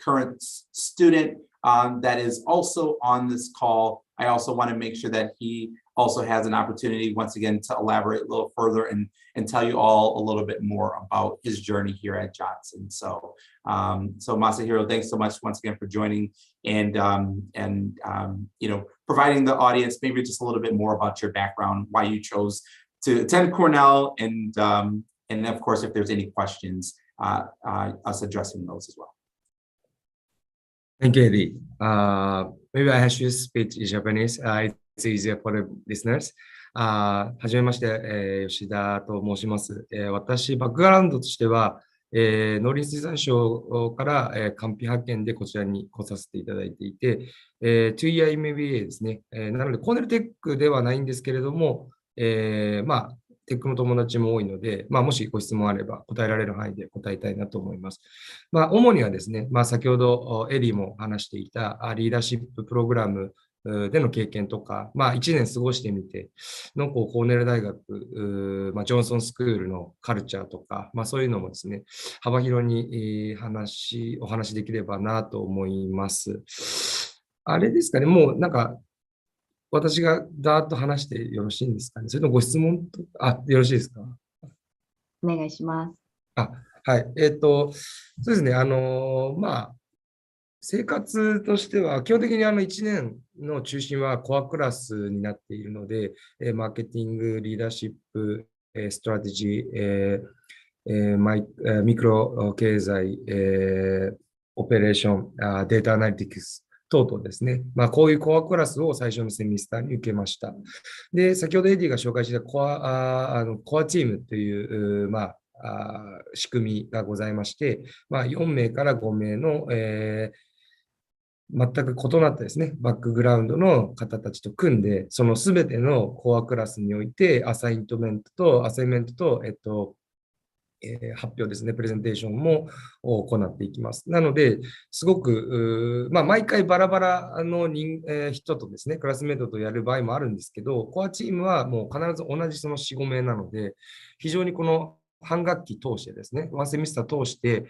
current student that is also on this call, I also want to make sure that he also has an opportunity, once again, to elaborate a little further and tell you all a little bit more about his journey here at Johnson. So Masahiro, thanks so much once again for joining and providing the audience maybe just a little bit more about your background, why you chose to attend Cornell, and of course, if there's any questions, us addressing those as well. Thank you, Eddie. Maybe I should speak in Japanese. It's easier for the listeners. はじめまして、吉田と申します。私、バックグラウンドとしては、農林水産省から、官費派遣でこちらに来させていただいていて、2-year MBA ですね。なので、コーネルテックではないんですけれども、テックの友達も多いので、もしご質問あれば答えられる範囲で答えたいなと思います。主にはですね、先ほどエリーも話していたリーダーシッププログラムでの経験とか、1年過ごしてみてのコーネル大学、ジョンソンスクールのカルチャーとか、そういうのもですね、幅広にお話できればなと思います。あれですかね、もうなんか、私がだーっと話してよろしいんですかね。それともご質問とか、よろしいですか？お願いします。はい。そうですね。生活としては、基本的に1年の中心はコアクラスになっているので、マーケティング、リーダーシップ、ストラテジー、ミクロ経済、オペレーション、データアナリティクス等々ですね。こういうコアクラスを最初のセミスターに受けました。で、先ほどエディが紹介したコアチームという、仕組みがございまして、4名から5名の、全く異なったですね、バックグラウンドの方たちと組んで、そのすべてのコアクラスにおいて、アサイメントと、発表ですね、プレゼンテーションも行っていきます。なので、すごく、毎回バラバラの人とですね、クラスメートとやる場合もあるんですけど、コアチームはもう必ず同じその4、5名なので、非常にこの半学期通してですね、ワンセミスター通して、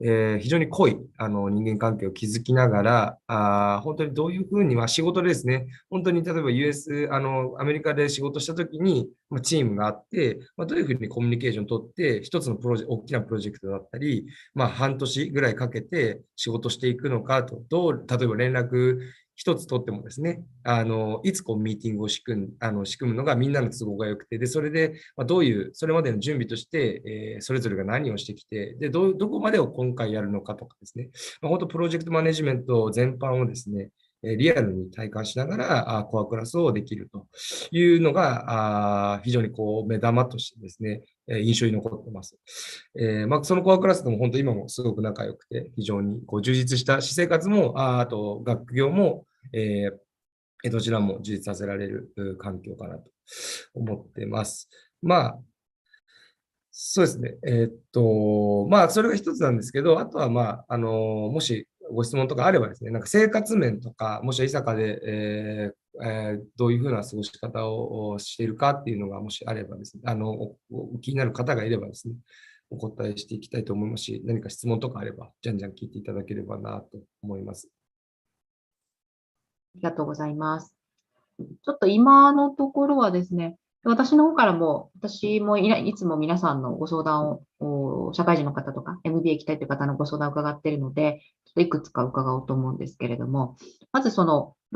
非常に濃い人間関係を築きながら、本当にどういうふうに、仕事でですね、本当に例えば アメリカで仕事したときに、チームがあって、どういうふうにコミュニケーションを取って、一つの大きなプロジェクトだったり、半年ぐらいかけて仕事していくのかと、例えば連絡一つ取ってもですね、いつミーティングを仕組むのがみんなの都合が良くて、で、それで、それまでの準備として、それぞれが何をしてきて、で、どこまでを今回やるのかとかですね、本当プロジェクトマネジメント全般をですね、リアルに体感しながらコアクラスをできるというのが非常に目玉としてですね、印象に残っています。そのコアクラスでも本当今もすごく仲良くて、非常に充実した私生活も、あと学業も、どちらも充実させられる環境かなと思っています。そうですね。それが一つなんですけど、あとは、もしご質問とかあればですね、なんか生活面とか、もしは伊坂で、どういうふうな過ごし方をしているかっていうのが、もしあればですね、気になる方がいればですね、お答えしていきたいと思いますし、何か質問とかあれば、じゃんじゃん聞いていただければなと思います。ありがとうございます。ちょっと今のところはですね、私の方からも、私もいつも皆さんのご相談を、社会人の方とか、MBA 行きたいという方のご相談を伺っているので、ちょっといくつか伺おうと思うんですけれども、まずな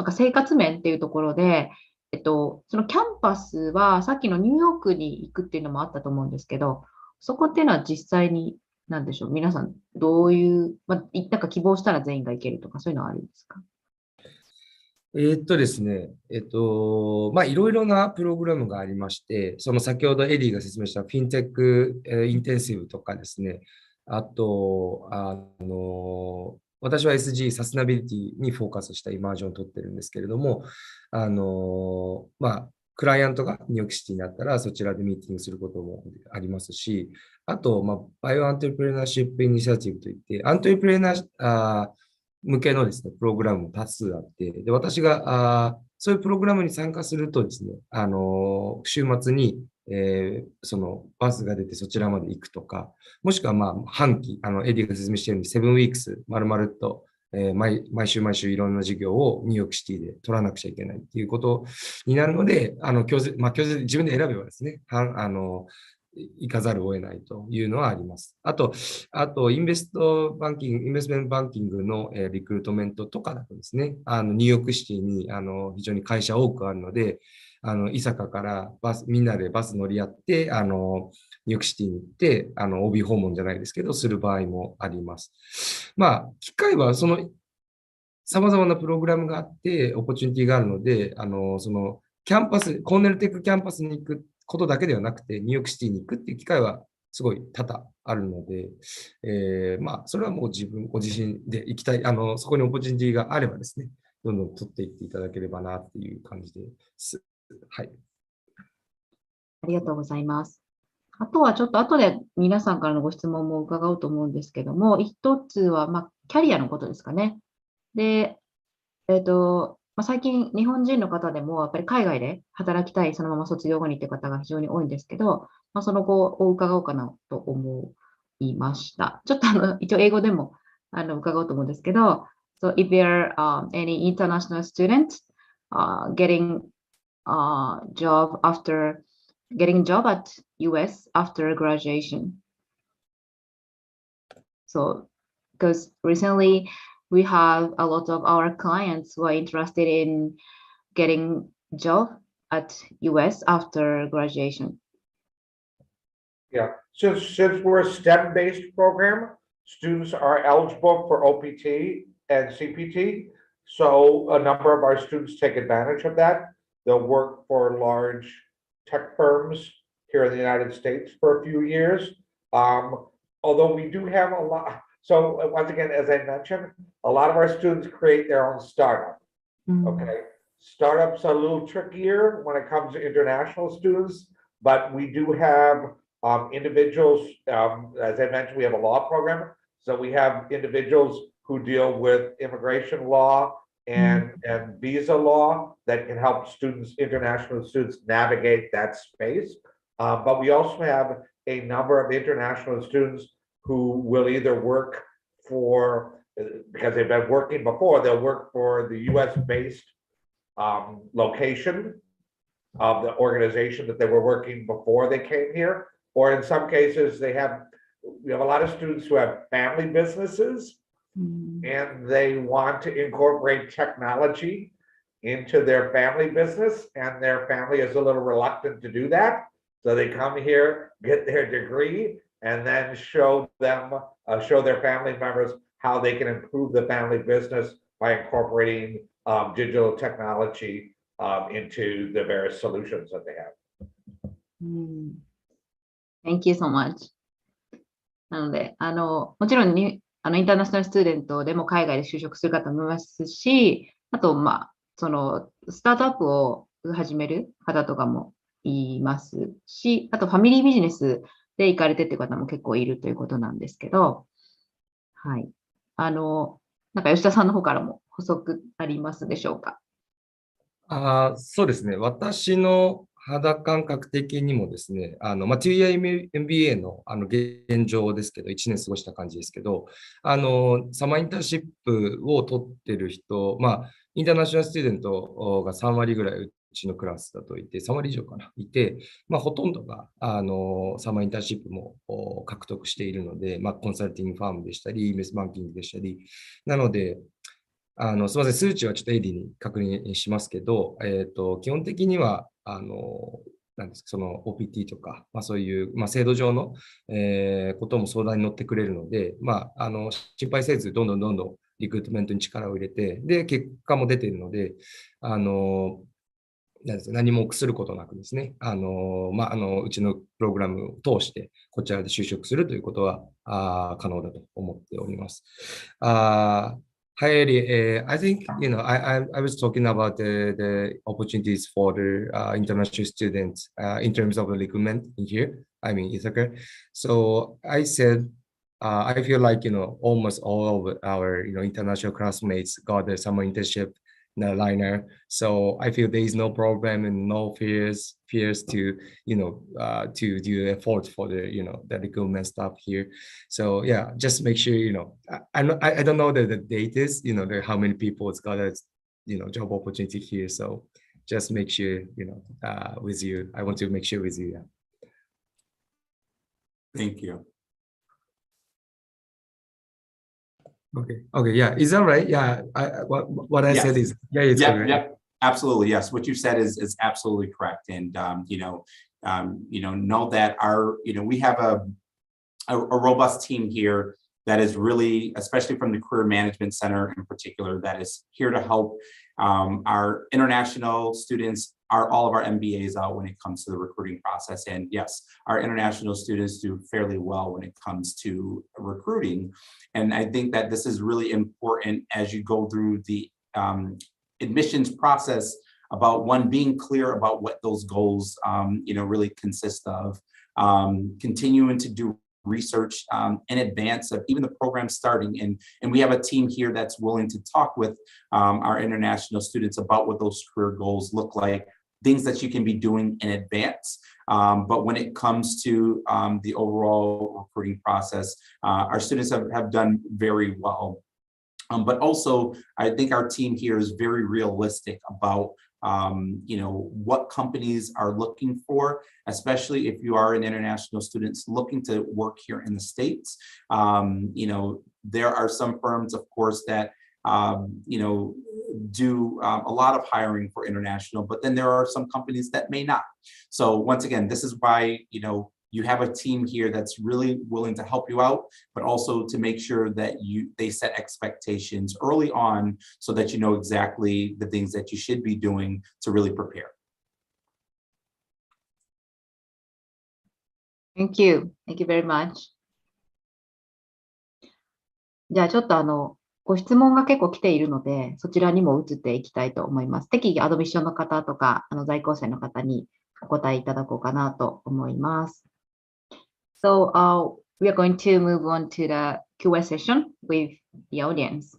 んか生活面っていうところで、そのキャンパスは、さっきのニューヨークに行くっていうのもあったと思うんですけど、そこっていうのは実際に、なんでしょう、皆さん、どういう、なんか希望したら全員が行けるとか、そういうのはあるんですか？ですね、いろいろなプログラムがありまして、その先ほどエディが説明したフィンテックインテンシブとかですね、あと、私は SG、サステナビリティにフォーカスしたイマージョンを取ってるんですけれども、クライアントがニューヨークシティになったら、そちらでミーティングすることもありますし、あと、バイオアントレプレナーシップイニシアチブといって、アントレプレナー向けのですね、プログラムも多数あって、で、私が、そういうプログラムに参加するとですね、週末に、そのバスが出てそちらまで行くとか、もしくは半期、エディが説明しているように、セブンウィークス、丸々と、毎週いろんな授業をニューヨークシティで取らなくちゃいけないっていうことになるので、強制自分で選べばですね、行かざるを得ないというのはあります。あと、インベストメントバンキングのリクルートメントとかだとですね、ニューヨークシティに非常に会社多くあるので、伊坂からみんなでバス乗り合って、ニューヨークシティに行って、OB 訪問じゃないですけど、する場合もあります。機会は様々なプログラムがあって、オポチュニティがあるので、キャンパス、コーネルテックキャンパスに行くことだけではなくて、ニューヨークシティに行くっていう機会はすごい多々あるので、それはもうご自身で行きたい、そこにオポチュニティがあればですね、どんどん取っていっていただければなっていう感じです。はい。ありがとうございます。あとはちょっと後で皆さんからのご質問も伺おうと思うんですけども、一つは、キャリアのことですかね。で、最近日本人の方でもやっぱり海外で働きたい、そのまま卒業後にという方が非常に多いんですけど、その後を伺おうかなと思いました。ちょっと一応英語でも伺おうと思うんですけど、So if there are any international students getting job after getting job at US after graduation. So because recently we have a lot of our clients who are interested in getting job at US after graduation. Yeah, since we're a STEM-based program, students are eligible for OPT and CPT. So a number of our students take advantage of that. They'll work for large tech firms here in the United States for a few years. Although we do have a lot, so once again, as I mentioned, a lot of our students create their own startup. Okay, startups are a little trickier when it comes to international students, but we do have individuals, as I mentioned, we have a law program. So we have individuals who deal with immigration law and visa law that can help students, international students, navigate that space. But we also have a number of international students who will either work for, because they've been working before, they'll work for the US-based location of the organization that they were working before they came here. Or in some cases, we have a lot of students who have family businesses and they want to incorporate technology into their family business, and their family is a little reluctant to do that. So they come here, get their degree, and then show their family members how they can improve the family business by incorporating digital technology into the various solutions that they have. Thank you so much. なので、もちろんにインターナショナルスチューデントでも海外で就職する方もいますし、あと、そのスタートアップを始める方とかもいますし、あとファミリービジネスで行かれてっていう方も結構いるということなんですけど、はい。なんか吉田さんの方からも補足ありますでしょうか。そうですね。私の肌感覚的にもですね、Year Mba の現状ですけど、1年過ごした感じですけど、サマーインターンシップを取ってる人、インターナショナルスチューデントが3割ぐらいうちのクラスだといて、3割以上かな、いて、ほとんどが、サマーインターンシップも獲得しているので、コンサルティングファームでしたり、インベストバンキングでしたり、なので、すみません、数値はちょっとエディに確認しますけど、基本的には、なんですか、その OPT とか、そういう、制度上の、ことも相談に乗ってくれるので、心配せず、どんどんリクルートメントに力を入れて、で、結果も出ているので、何も臆することなくですね、うちのプログラムを通して、こちらで就職するということは可能だと思っております。Hi, Eddie. I think, I was talking about the opportunities for the international students in terms of the recruitment in here, Ithaca. So I said, I feel like, almost all of our, international classmates got the summer internship liner. So I feel there is no problem and no fears to, to do effort for the, the recruitment stuff here. So yeah, just make sure, I don't know the date is, how many people it's got a, job opportunity here. So just make sure, with you, I want to make sure with you. Yeah. Thank you. Okay, yeah, is that right? Yeah, what I yes. said is, yeah, it's correct. Yeah, absolutely, yes. What you said is absolutely correct, and know that our, we have a robust team here that is really, especially from the Career Management Center in particular, that is here to help our international students, all of our MBAs out when it comes to the recruiting process. And yes, our international students do fairly well when it comes to recruiting. And I think that this is really important as you go through the admissions process about one, being clear about what those goals, really consist of, continuing to do research in advance of even the program starting. And we have a team here that's willing to talk with our international students about what those career goals look like, things that you can be doing in advance. But when it comes to the overall recruiting process, our students have done very well. But also, I think our team here is very realistic about what companies are looking for, especially if you are an international student looking to work here in the States. There are some firms, of course, that do a lot of hiring for international, but then there are some companies that may not. So once again, this is why, you have a team here that's really willing to help you out, but also to make sure that they set expectations early on so that you know exactly the things that you should be doing to really prepare. Thank you. Thank you very much. じゃあちょっとご質問が結構来ているので、そちらにも移っていきたいと思います。適宜アドミッションの方とか、在校生の方にお答えいただこうかなと思います。So we are going to move on to the Q&A session with the audience.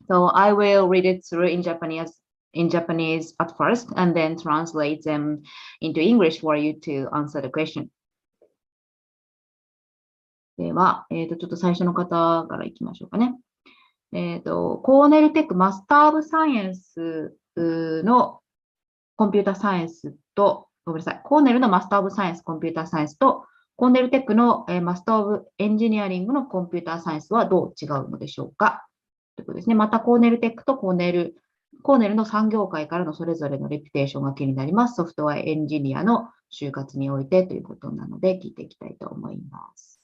So I will read it through in Japanese at first, and then translate them into English for you to answer the question. では、ちょっと最初の方からいきましょうかね。コーネルテックマスター・オブ・サイエンスのコンピューターサイエンスと、ごめんなさい、コーネルのマスター・オブ・サイエンス、コンピューターサイエンスと、コーネルテックのマスター・オブ・エンジニアリングのコンピューターサイエンスはどう違うのでしょうかということですね。また、コーネルテックとコーネルの産業界からのそれぞれのレピュテーションが気になります。ソフトウェアエンジニアの就活においてということなので、聞いていきたいと思います。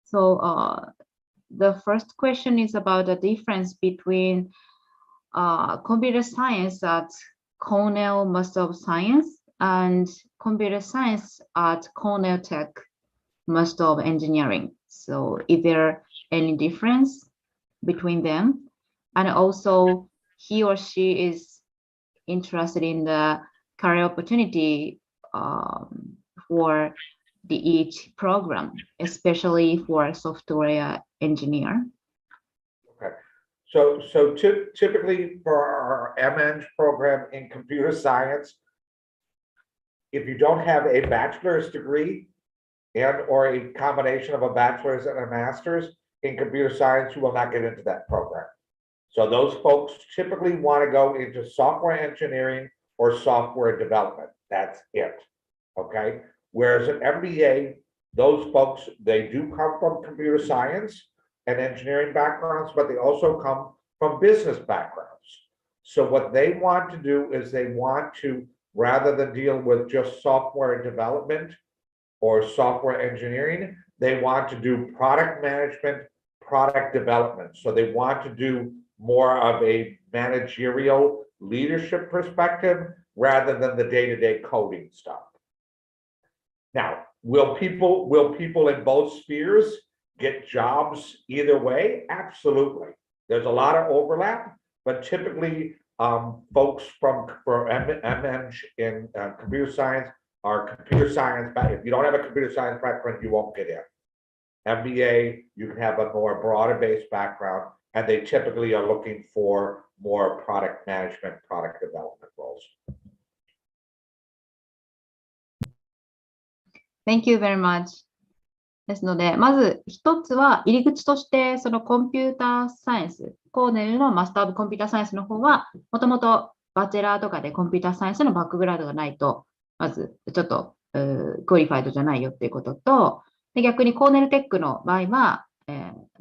So, the first question is about the difference between computer science at Cornell Master of Science and computer science at Cornell Tech Master of Engineering. So, is there any difference between them? And also, he or she is interested in the career opportunity for each program, especially for a software engineer. Okay, so typically for our MEng program in computer science, if you don't have a bachelor's degree and or a combination of a bachelor's and a master's in computer science, you will not get into that program. So those folks typically want to go into software engineering or software development. That's it. Okay. Whereas an MBA, those folks, they do come from computer science and engineering backgrounds, but they also come from business backgrounds. So what they want to do is they want to, rather than deal with just software development or software engineering, they want to do product management, product development. So they want to do more of a managerial leadership perspective rather than the day-to-day coding stuff. Now, will people in both spheres get jobs either way? Absolutely. There's a lot of overlap, but typically folks for MEng in computer science are computer science. If you don't have a computer science background, you won't get in. MBA, you can have a more broader based background, and they typically are looking for more product management, product development roles. Thank you very much. ですので、まず一つは入り口として、そのコンピューターサイエンス、コーネルのマスター・オブ・コンピューターサイエンスの方は、もともとバチェラーとかでコンピューターサイエンスのバックグラウンドがないと、まずちょっとクオリファイドじゃないよっていうことと、で逆にコーネルテックの場合は、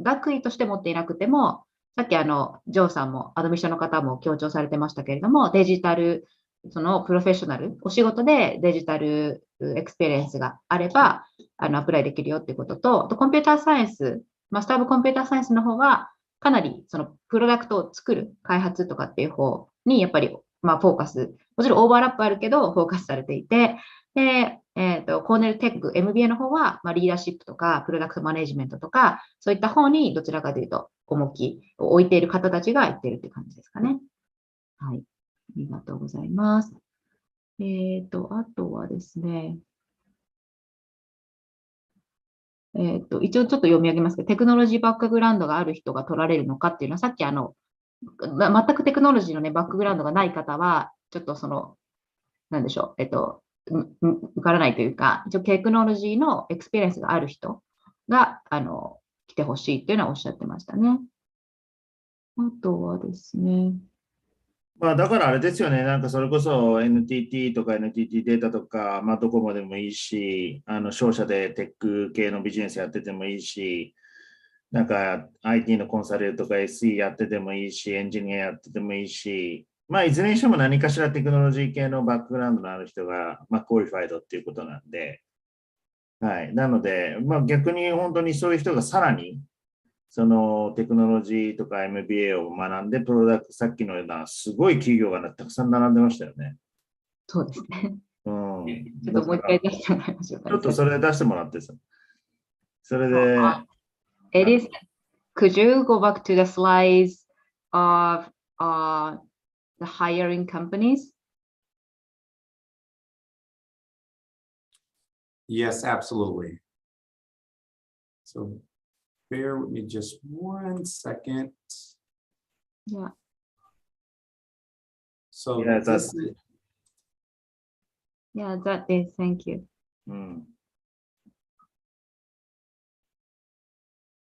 学位として持っていなくても、さっきジョーさんもアドミッションの方も強調されてましたけれども、デジタル、そのプロフェッショナル、お仕事でデジタルエクスペリエンスがあれば、アプライできるよっていうことと、コンピューターサイエンス、マスター・オブ・コンピューターサイエンスの方は、かなりそのプロダクトを作る、開発とかっていう方にやっぱり、フォーカス、もちろんオーバーラップあるけど、フォーカスされていて、で、コーネルテック、MBA の方は、リーダーシップとか、プロダクトマネジメントとか、そういった方にどちらかというと、重きを置いている方たちが言っているって感じですかね。はい。りがとうございます。あとはですね、一応ちょっと読み上げますけど、テクノロジーバックグラウンドがある人が取られるのかっていうのは、さっき全くテクノロジーのね、バックグラウンドがない方は、ちょっとなんでしょう、受からないというか、一応テクノロジーのエクスペリエンスがある人が、来てほしいっていうのはおっしゃってましたね。あとはですね。まあだからあれですよね、なんかそれこそ NTT とか NTT データとか、まあどこまでもいいし、商社でテック系のビジネスやっててもいいし、なんか IT のコンサルとか SE やっててもいいし、エンジニアやっててもいいし、まあいずれにしても何かしらテクノロジー系のバックグラウンドのある人が、まあクオリファイドっていうことなんで、はい。なので、まあ逆に本当にそういう人がさらに、そのテクノロジーとか MBA を学んで、プロダクト、さっきのようなすごい企業がたくさん並んでましたよね。そうですね。うん。ちょっともう一回出してもらいましょうか。ちょっとそれ出してもらってさ。それで。It is, could you go back to the slides of the hiring companies? Yes, absolutely. So bear with me just 1 second. Yeah. So Yeah, this is, Yeah, that is, thank you.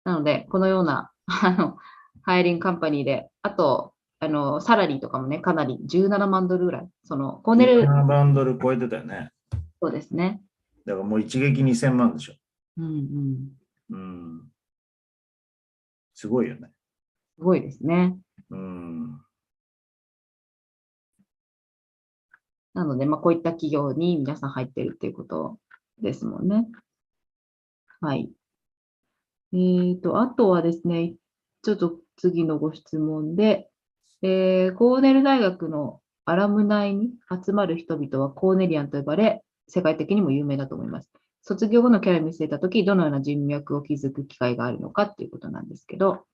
なので、このような、ハイリングカンパニーで、あと、サラリーとかもね、かなり17万ドルぐらい。コーネル。17万ドル超えてたよね。そうですね。だからもう一撃2000万でしょ。すごいよね。すごいですね。なので、こういった企業に皆さん入ってるっていうことですもんね。はい。あとはですね、ちょっと次のご質問で、コーネル大学のアラムナイに集まる人々はコーネリアンと呼ばれ、世界的にも有名だと思います。卒業後のキャリアを見据えたとき、どのような人脈を築く機会があるのかっていうことなんですけど、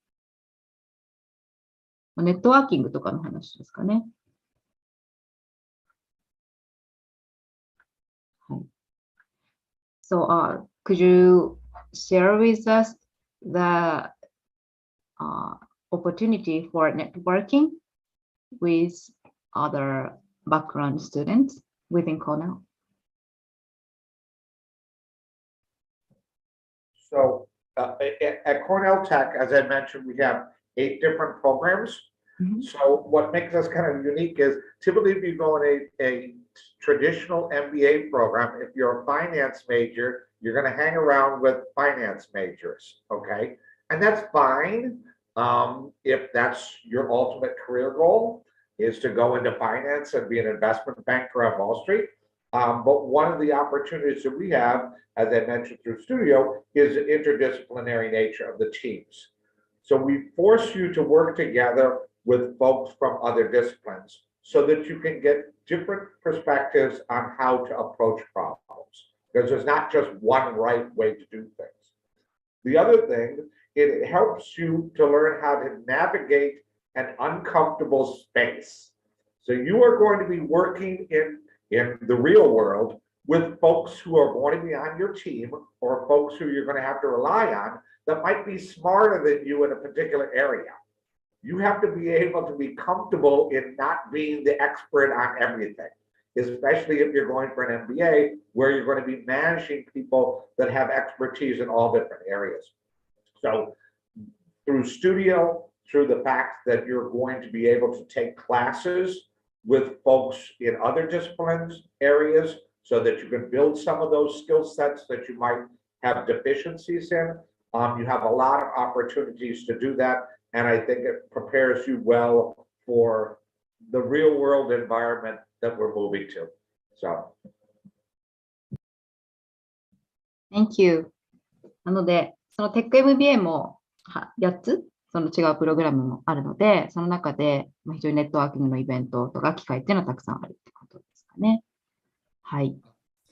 ネットワーキングとかの話ですかね。はい。So, could you share with us the opportunity for networking with other background students within Cornell? So at Cornell Tech, as I mentioned, we have 8 different programs. So what makes us kind of unique is typically if you go in a traditional MBA program, if you're a finance major, you're going to hang around with finance majors, okay? And that's fine if that's your ultimate career goal is to go into finance and be an investment banker on Wall Street. But one of the opportunities that we have, as I mentioned through Studio, is the interdisciplinary nature of the teams. So we force you to work together with folks from other disciplines so that you can get different perspectives on how to approach problems. Because there's not just one right way to do things. The other thing, it helps you to learn how to navigate an uncomfortable space. So you are going to be working in the real world with folks who are going to be on your team or folks who you're going to have to rely on that might be smarter than you in a particular area. You have to be able to be comfortable in not being the expert on everything, especially if you're going for an MBA where you're going to be managing people that have expertise in all different areas. So through Studio, through the fact that you're going to be able to take classes with folks in other disciplines areas so that you can build some of those skill sets that you might have deficiencies in. You have a lot of opportunities to do that. And I think it prepares you well for the real world environment that we're moving to. So. Thank you. なので、そのテック MBA も8つ、その違うプログラムもあるので、その中で非常にネットワーキングのイベントとか機会っていうのはたくさんあるってことですかね。はい。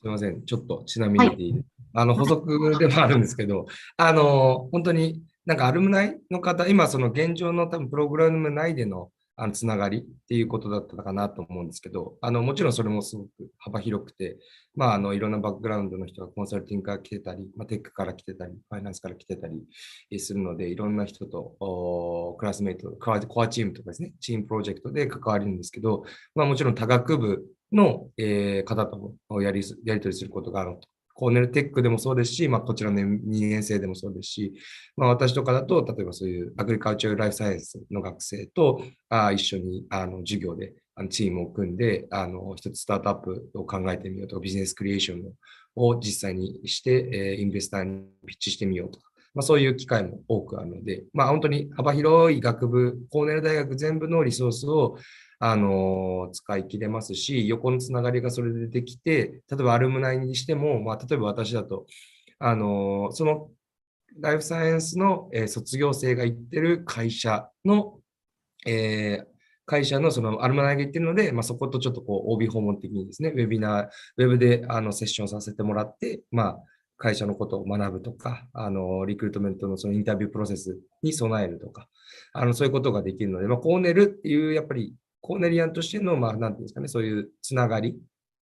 すみません。ちょっとちなみに、はい、補足でもあるんですけど、本当になんかアルムナイの方、今その現状の多分プログラム内でのつながりっていうことだったかなと思うんですけど、もちろんそれもすごく幅広くて、いろんなバックグラウンドの人がコンサルティングから来てたり、テックから来てたり、ファイナンスから来てたりするので、いろんな人とクラスメイト、コアチームとかですね、チームプロジェクトで関わるんですけど、もちろん多学部の方ともやり取りすることがあると。コーネルテックでもそうですし、こちらの2年生でもそうですし、私とかだと、例えばそういうアグリカルチャルライフサイエンスの学生と一緒に授業でチームを組んで、一つスタートアップを考えてみようとか、ビジネスクリエーションを実際にして、インベスターにピッチしてみようとか、そういう機会も多くあるので、本当に幅広い学部、コーネル大学全部のリソースを使い切れますし、横のつながりがそれでできて、例えばアルムナイにしても、例えば私だと、そのライフサイエンスの卒業生が行ってる会社の、そのアルムナイが行ってるので、そことちょっとOB 訪問的にですね、ウェブでセッションさせてもらって、会社のことを学ぶとか、リクルートメントのそのインタビュープロセスに備えるとか、そういうことができるので、コーネルっていう、やっぱりコーネリアンとしての、なんていうんですかね、そういうつながりっ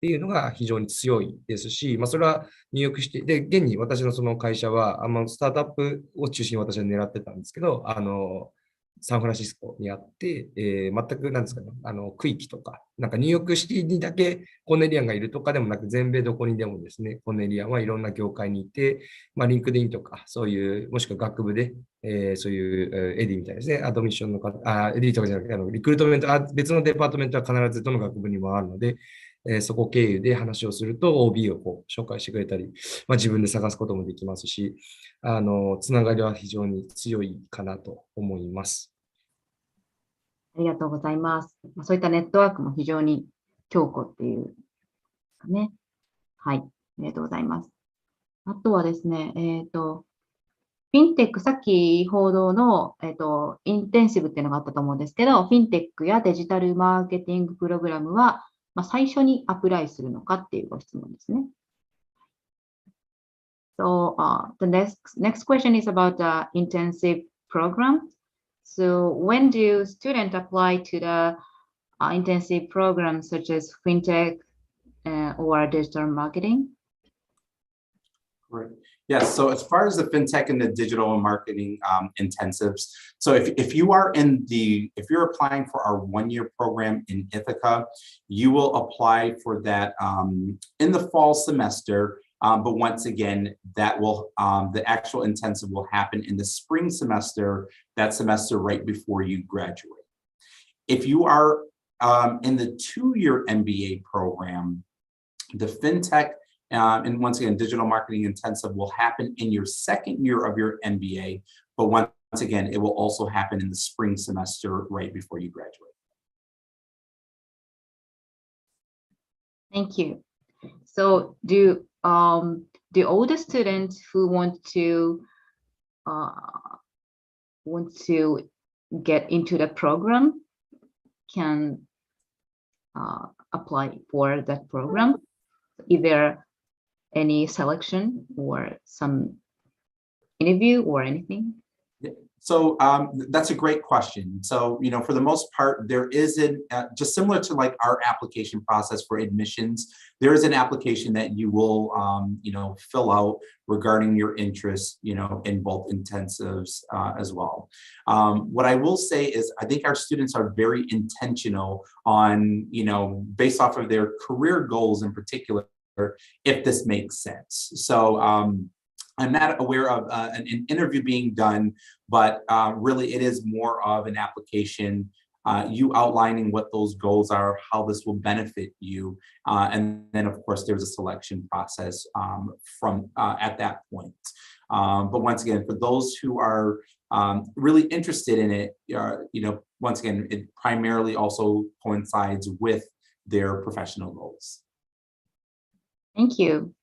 ていうのが非常に強いですし、それは入浴して、で、現に私のその会社は、スタートアップを中心に私は狙ってたんですけど、サンフランシスコにあって、全くなんですかね、区域とか、ニューヨークシティにだけコーネリアンがいるとかでもなく、全米どこにでもですね、コーネリアンはいろんな業界にいて、リンクデインとか、そういう、もしくは学部で、そういうエディみたいですね、アドミッションの方、エディとかじゃなくて、リクルートメント、別のデパートメントは必ずどの学部にもあるので、そこ経由で話をすると OB を紹介してくれたり、自分で探すこともできますし、つながりは非常に強いかなと思います。ありがとうございます。そういったネットワークも非常に強固っていうかね。はい。ありがとうございます。あとはですね、フィンテック、さっき報道の、インテンシブっていうのがあったと思うんですけど、フィンテックやデジタルマーケティングプログラムは、最初にアプライするのかっていうご質問ですね。So, the next question is about the intensive program. So, when do students apply to the intensive programs such as fintech or digital marketing? Right. Yes. So as far as the fintech and the digital marketing intensives, so if you're applying for our 1-year program in Ithaca, you will apply for that in the fall semester. But once again, that will the actual intensive will happen in the spring semester, that semester right before you graduate. If you are in the 2-year MBA program, the fintech and once again, digital marketing intensive will happen in your 2nd year of your MBA, but once again, it will also happen in the spring semester right before you graduate. Thank you. So, do all the students who want to get into the program can apply for that program? Either any selection or some interview or anything? So that's a great question. So, for the most part, there is just similar to like our application process for admissions, there is an application that you will, fill out regarding your interest, in both intensives as well. What I will say is I think our students are very intentional on, based off of their career goals in particular, if this makes sense. So, I'm not aware of an interview being done, but really it is more of an application, you outlining what those goals are, how this will benefit you. And then of course there's a selection process from at that point. But once again, for those who are really interested in it, once again, it primarily also coincides with their professional goals. Thank you.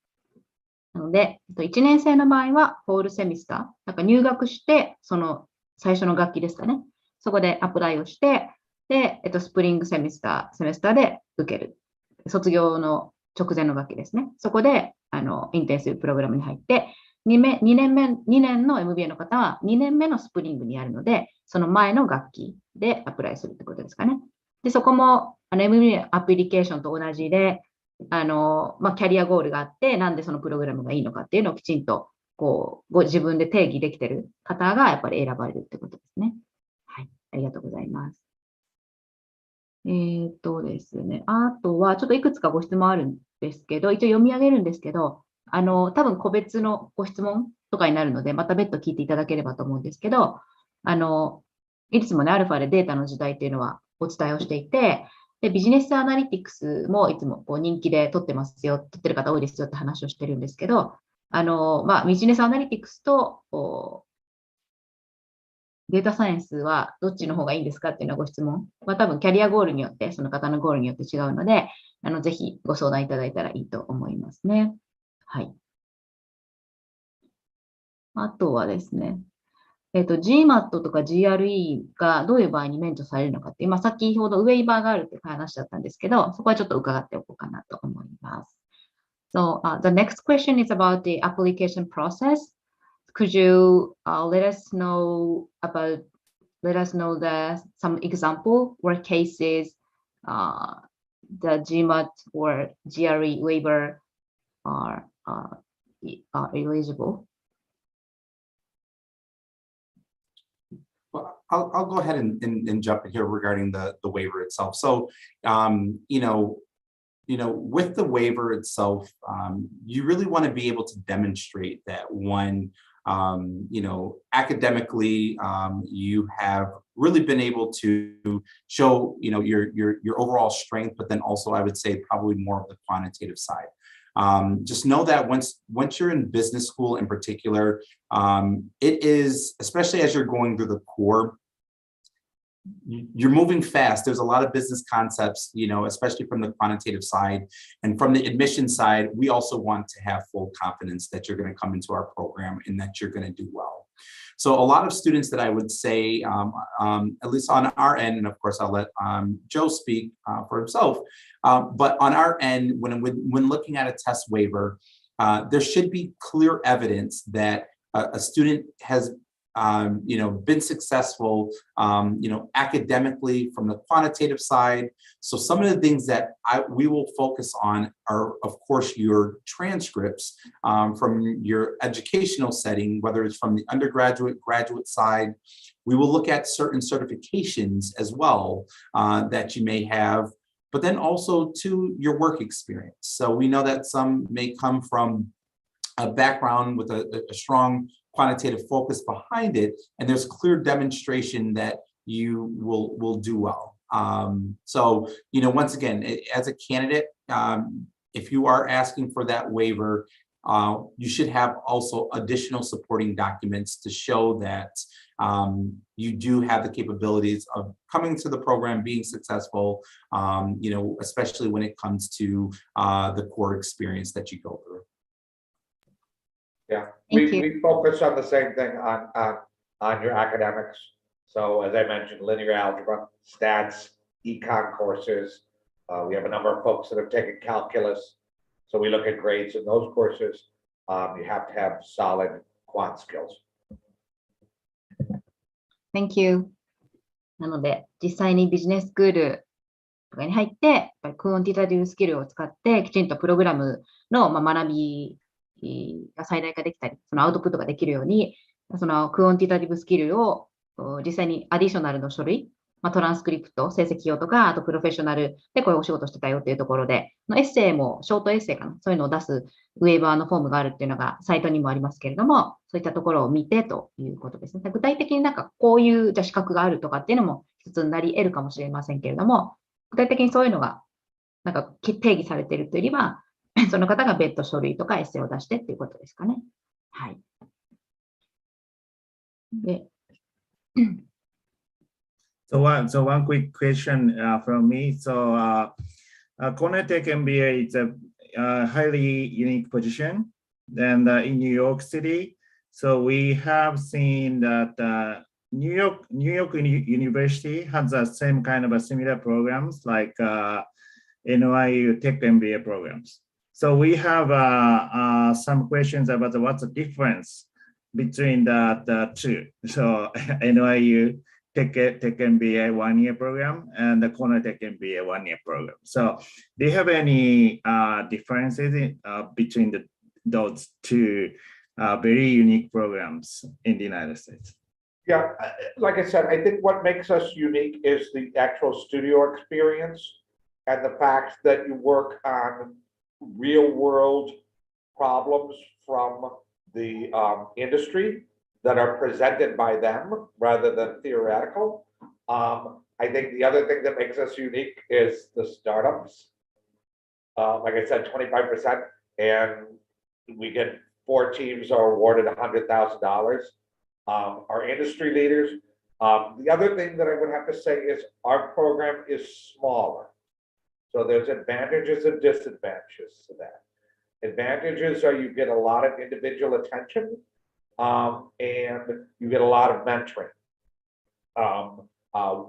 なので、1年生の場合は、フォールセミスター、入学して、その最初の学期ですかね。そこでアプライをして、で、スプリングセメスターで受ける。卒業の直前の学期ですね。そこで、インテンシブプログラムに入って、2年の MBA の方は2年目のスプリングにやるので、その前の学期でアプライするってことですかね。で、そこもMBA アプリケーションと同じで、キャリアゴールがあって、なんでそのプログラムがいいのかっていうのをきちんとご自分で定義できている方がやっぱり選ばれるってことですね。はい、ありがとうございます。ですね、あとはちょっといくつかご質問あるんですけど、一応読み上げるんですけど、多分個別のご質問とかになるので、また別途聞いていただければと思うんですけど、いつもね、アルファでデータの時代っていうのはお伝えをしていて、でビジネスアナリティクスもいつもこう人気で取ってますよ、取ってる方多いですよって話をしてるんですけど、ビジネスアナリティクスとデータサイエンスはどっちの方がいいんですかっていうのはご質問。多分キャリアゴールによって、その方のゴールによって違うので、ぜひご相談いただいたらいいと思いますね。はい。あとはですね、GMAT とか GRE がどういう場合に免除されるのかって、先ほどウェイバーがあるって話だったんですけど、そこはちょっと伺っておこうかなと思います。So, the next question is about the application process. Could you let us know some example or cases the GMAT or GRE waiver are eligible? Well, I'll go ahead and jump in here regarding the waiver itself. So, with the waiver itself, you really want to be able to demonstrate that one, academically, you have really been able to show, your overall strength, but then also I would say probably more of the quantitative side. Just know that once you're in business school in particular, it is, especially as you're going through the core, you're moving fast. There's a lot of business concepts, especially from the quantitative side, and from the admission side, we also want to have full confidence that you're going to come into our program and that you're going to do well. So a lot of students that I would say, at least on our end, and of course I'll let Joe speak for himself, but on our end, when looking at a test waiver, there should be clear evidence that a student has been successful, academically from the quantitative side. So some of the things that we will focus on are, of course, your transcripts from your educational setting, whether it's from the undergraduate, graduate side. We will look at certain certifications as well that you may have, but then also to your work experience. So we know that some may come from a background with a strong quantitative focus behind it, and there's clear demonstration that you will do well. So, once again, as a candidate, if you are asking for that waiver, you should have also additional supporting documents to show that you do have the capabilities of coming to the program, being successful, especially when it comes to the core experience that you go through. Yeah, we focus on the same thing on your academics. So as I mentioned, linear algebra, stats, econ courses. We have a number of folks that have taken calculus. So we look at grades in those courses. You have to have solid quant skills. Thank you. なので、実際にビジネススクールとかに入って、やっぱりクオンティタティブスキルを使って、きちんとプログラムの学びが最大化できたり、そのアウトプットができるように、そのクオンティタティブスキルを実際にアディショナルの書類、トランスクリプト、成績表とか、あとプロフェッショナルでこういうお仕事してたよっていうところで、エッセイも、ショートエッセイかな、そういうのを出すウェーバーのフォームがあるっていうのがサイトにもありますけれども、そういったところを見てということですね。具体的にこういう資格があるとかっていうのも一つになり得るかもしれませんけれども、具体的にそういうのが定義されているというよりは、その方が別途書類とかエッセイを出してっていうことですかね。はい。でSo one quick question from me. So Coronel Tech MBA is a highly unique position, and in New York City. So we have seen that New York University has the same kind of similar programs like NYU Tech MBA programs. So we have some questions about what's the difference between the two. So NYU Tech MBA 1-year program and the Corner Tech MBA 1-year program. So do you have any differences between those two very unique programs in the United States? Yeah, like I said, I think what makes us unique is the actual studio experience and the fact that you work on real world problems from the industry that are presented by them rather than theoretical. I think the other thing that makes us unique is the startups. Like I said, 25%, and we get 4 teams are awarded $100,000. Our industry leaders. The other thing that I would have to say is our program is smaller. So there's advantages and disadvantages to that. Advantages are you get a lot of individual attention, and you get a lot of mentoring.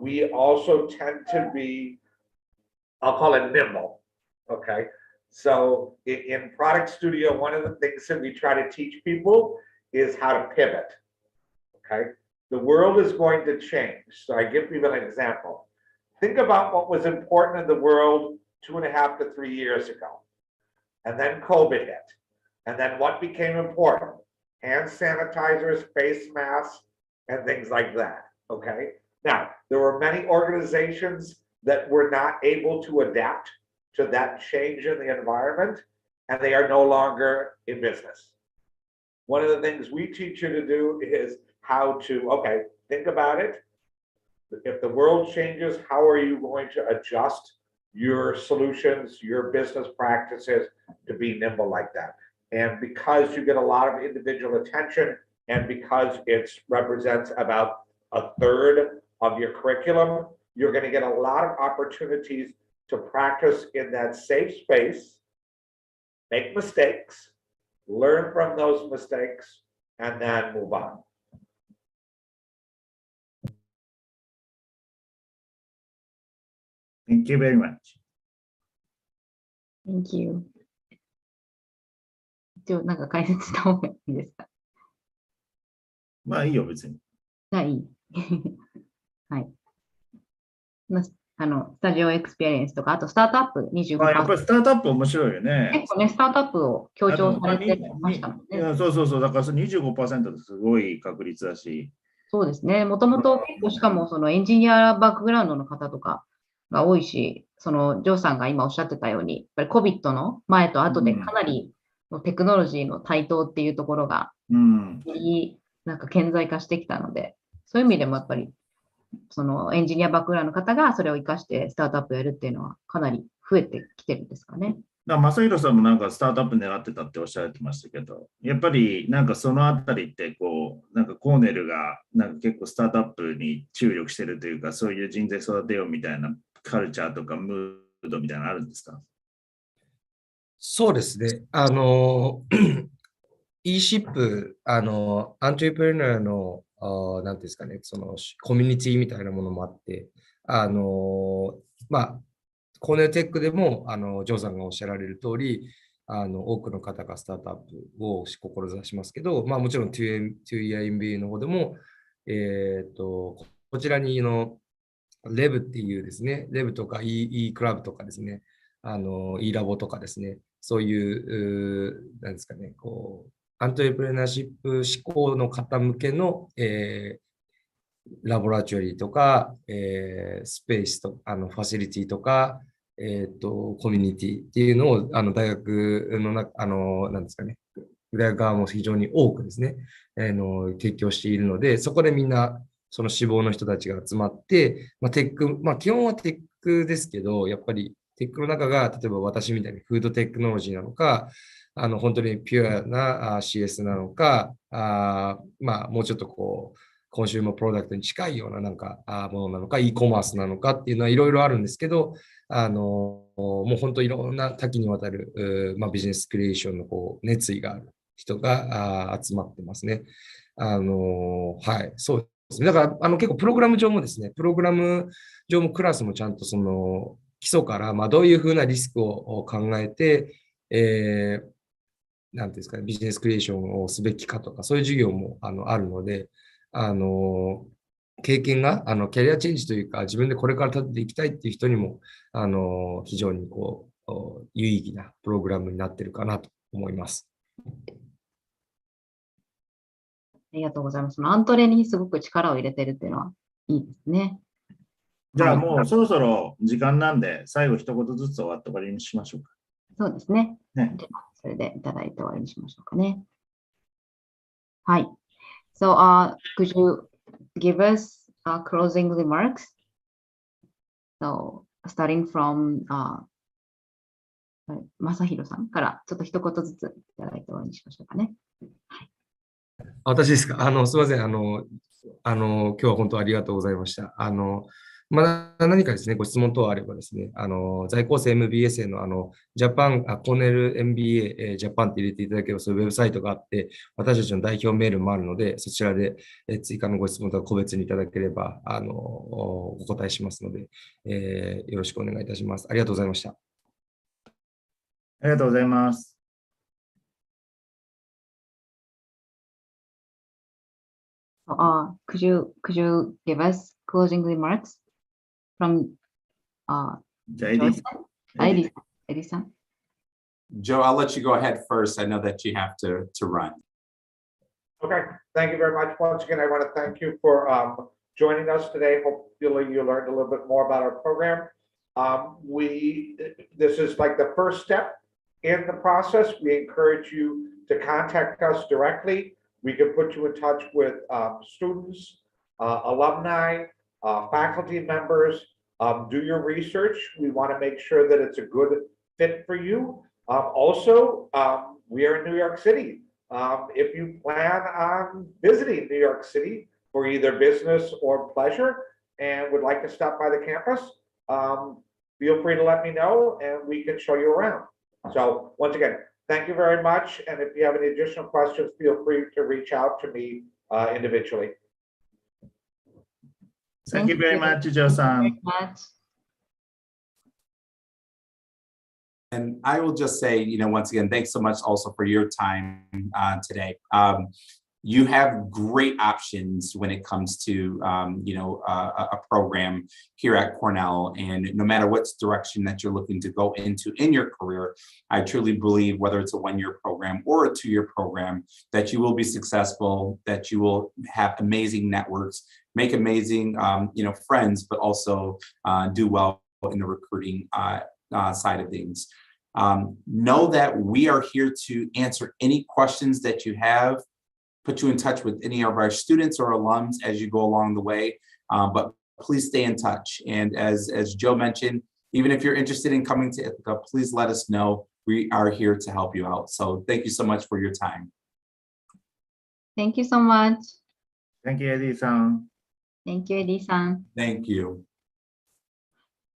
We also tend to be, I'll call it nimble, okay? So in Product Studio, one of the things that we try to teach people is how to pivot, okay? The world is going to change. So I give people an example. Think about what was important in the world 2.5 to 3 years ago. And then COVID hit. And then what became important? Hand sanitizers, face masks, and things like that, okay? Now, there were many organizations that were not able to adapt to that change in the environment, and they are no longer in business. One of the things we teach you to do is how to, okay, think about it. If the world changes, how are you going to adjust your solutions, your business practices to be nimble like that? And because you get a lot of individual attention, and because it represents about 1/3 of your curriculum, you're going to get a lot of opportunities to practice in that safe space, make mistakes, learn from those mistakes, and then move on. Thank you very much. Thank you. 一応なんか解説した方がいいですか？まあいいよ、別に。いい。はい。スタジオエクスペリエンスとか、あとスタートアップ 25%。まあやっぱりスタートアップ面白いよね。結構ね、スタートアップを強調されてましたもんね。そうそうそう、だからその 25% ってすごい確率だし。そうですね。もともと結構しかもそのエンジニアバックグラウンドの方とかが多いし、ジョーさんが今おっしゃってたように、やっぱり COVID の前と後でかなりテクノロジーの台頭っていうところが、なんか顕在化してきたので、そういう意味でもやっぱりそのエンジニアバックグラウンドの方がそれを生かしてスタートアップをやるっていうのはかなり増えてきてるんですかね。正弘さんもなんかスタートアップ狙ってたっておっしゃってましたけど、やっぱりなんかそのあたりってこう、なんかコーネルがなんか結構スタートアップに注力してるというか、そういう人材育てようみたいなカルチャーとかムードみたいなのあるんですか？そうですね。E-SHIP、アントレプレナーの、なんていうんですかね、そのコミュニティみたいなものもあって、まあ、コーネルテックでも、ジョーさんがおっしゃられる通り、多くの方がスタートアップを志しますけど、まあもちろん Year Mba の方でも、こちらにレブっていうですね、レブとか E クラブとかですね、E ラボとかですね、そういう、なんですかね、こう、アントレプレナーシップ志向の方向けの、ラボラトリーとか、スペースと、ファシリティとか、コミュニティっていうのを、大学のなんですかね、大学側も非常に多くですね、提供しているので、そこでみんな、その志望の人たちが集まって、テック、基本はテックですけど、やっぱりテックの中が、例えば私みたいにフードテクノロジーなのか、本当にピュアな CS なのか、もうちょっとこう、コンシューマープロダクトに近いようななんかものなのか、e コマースなのかっていうのはいろいろあるんですけど、もう本当いろんな多岐にわたる、ビジネスクリエーションのこう熱意がある人が集まってますね。はい、そうですね。だから結構プログラム上もですね、プログラム上もクラスもちゃんとその基礎から、どういうふうなリスクを考えて、なんていうんですかね、ビジネスクリエーションをすべきかとか、そういう授業もあるので、経験がキャリアチェンジというか、自分でこれから立てていきたいっていう人にも、非常に有意義なプログラムになっているかなと思います。ありがとうございます。アントレにすごく力を入れてるっていうのはいいですね。じゃあもうそろそろ時間なんで、最後一言ずつ終わって終わりにしましょうか。そうですね。ね。それでいただいて終わりにしましょうかね。はい。So, could you give us closing remarks? So, starting from 正弘さんからちょっと一言ずついただいて終わりにしましょうかね。はい、私ですか。すみません。今日は本当ありがとうございました。まだ何かですね、ご質問等あればですね、在校生 MBA 生のジャパン、コーネル MBA、ジャパンって入れていただければ、そういうウェブサイトがあって、私たちの代表メールもあるので、そちらで追加のご質問とか個別にいただければ、お答えしますので、よろしくお願いいたします。ありがとうございました。ありがとうございます。Could you give us closing remarks from じゃあ、エディさん。Joe, I'll let you go ahead first. I know that you have to run. Okay, thank you very much. Once again, I want to thank you for joining us today. Hopefully you learned a little bit more about our program. This is like the first step in the process. We encourage you to contact us directly. We can put you in touch with students, alumni, faculty members. Do your research. We want to make sure that it's a good fit for you. Also, we are in New York City. If you plan on visiting New York City for either business or pleasure and would like to stop by the campus, feel free to let me know and we can show you around. So once again, thank you very much. And if you have any additional questions, feel free to reach out to me individually. Thank you very much, Joe-san. And I will just say, once again, thanks so much also for your time today. You have great options when it comes to, a program here at Cornell. And no matter what direction that you're looking to go into in your career, I truly believe whether it's a one-year program or a two-year program, that you will be successful, that you will have amazing networks, make amazing, friends, but also do well in the recruiting side of things. Know that we are here to answer any questions that you have, put you in touch with any of our students or alums as you go along the way, but please stay in touch. And as Joe mentioned, even if you're interested in coming to Ithaca, please let us know. We are here to help you out. So thank you so much for your time. Thank you so much. Thank you, Eddie-san. Thank you, Eddie-san. Thank you.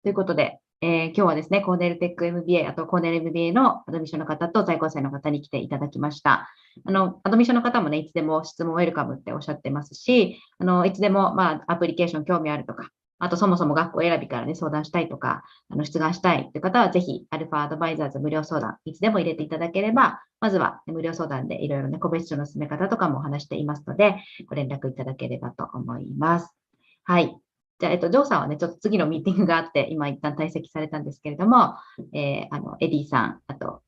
ということで、今日はですね、コーネルテック MBA、あとコーネル MBA のアドミッションの方と在校生の方に来ていただきました。アドミッションの方もね、いつでも質問ウェルカムっておっしゃってますし、いつでも、アプリケーション興味あるとか、あとそもそも学校選びからね、相談したいとか、出願したいという方は、ぜひ、アルファアドバイザーズ無料相談、いつでも入れていただければ、まずは無料相談でいろいろね、個別書の進め方とかもお話していますので、ご連絡いただければと思います。はい。じゃあ、ジョーさんはね、ちょっと次のミーティングがあって、今一旦退席されたんですけれども、エディさん、あと、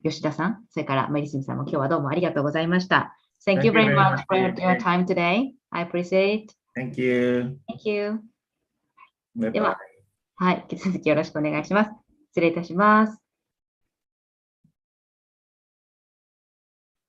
吉田さん、それからメリスンさんも今日はどうもありがとうございました。Thank you very much for your time today. I appreciate it. Thank you. Thank you. では、はい、引き続きよろしくお願いします。失礼いたします。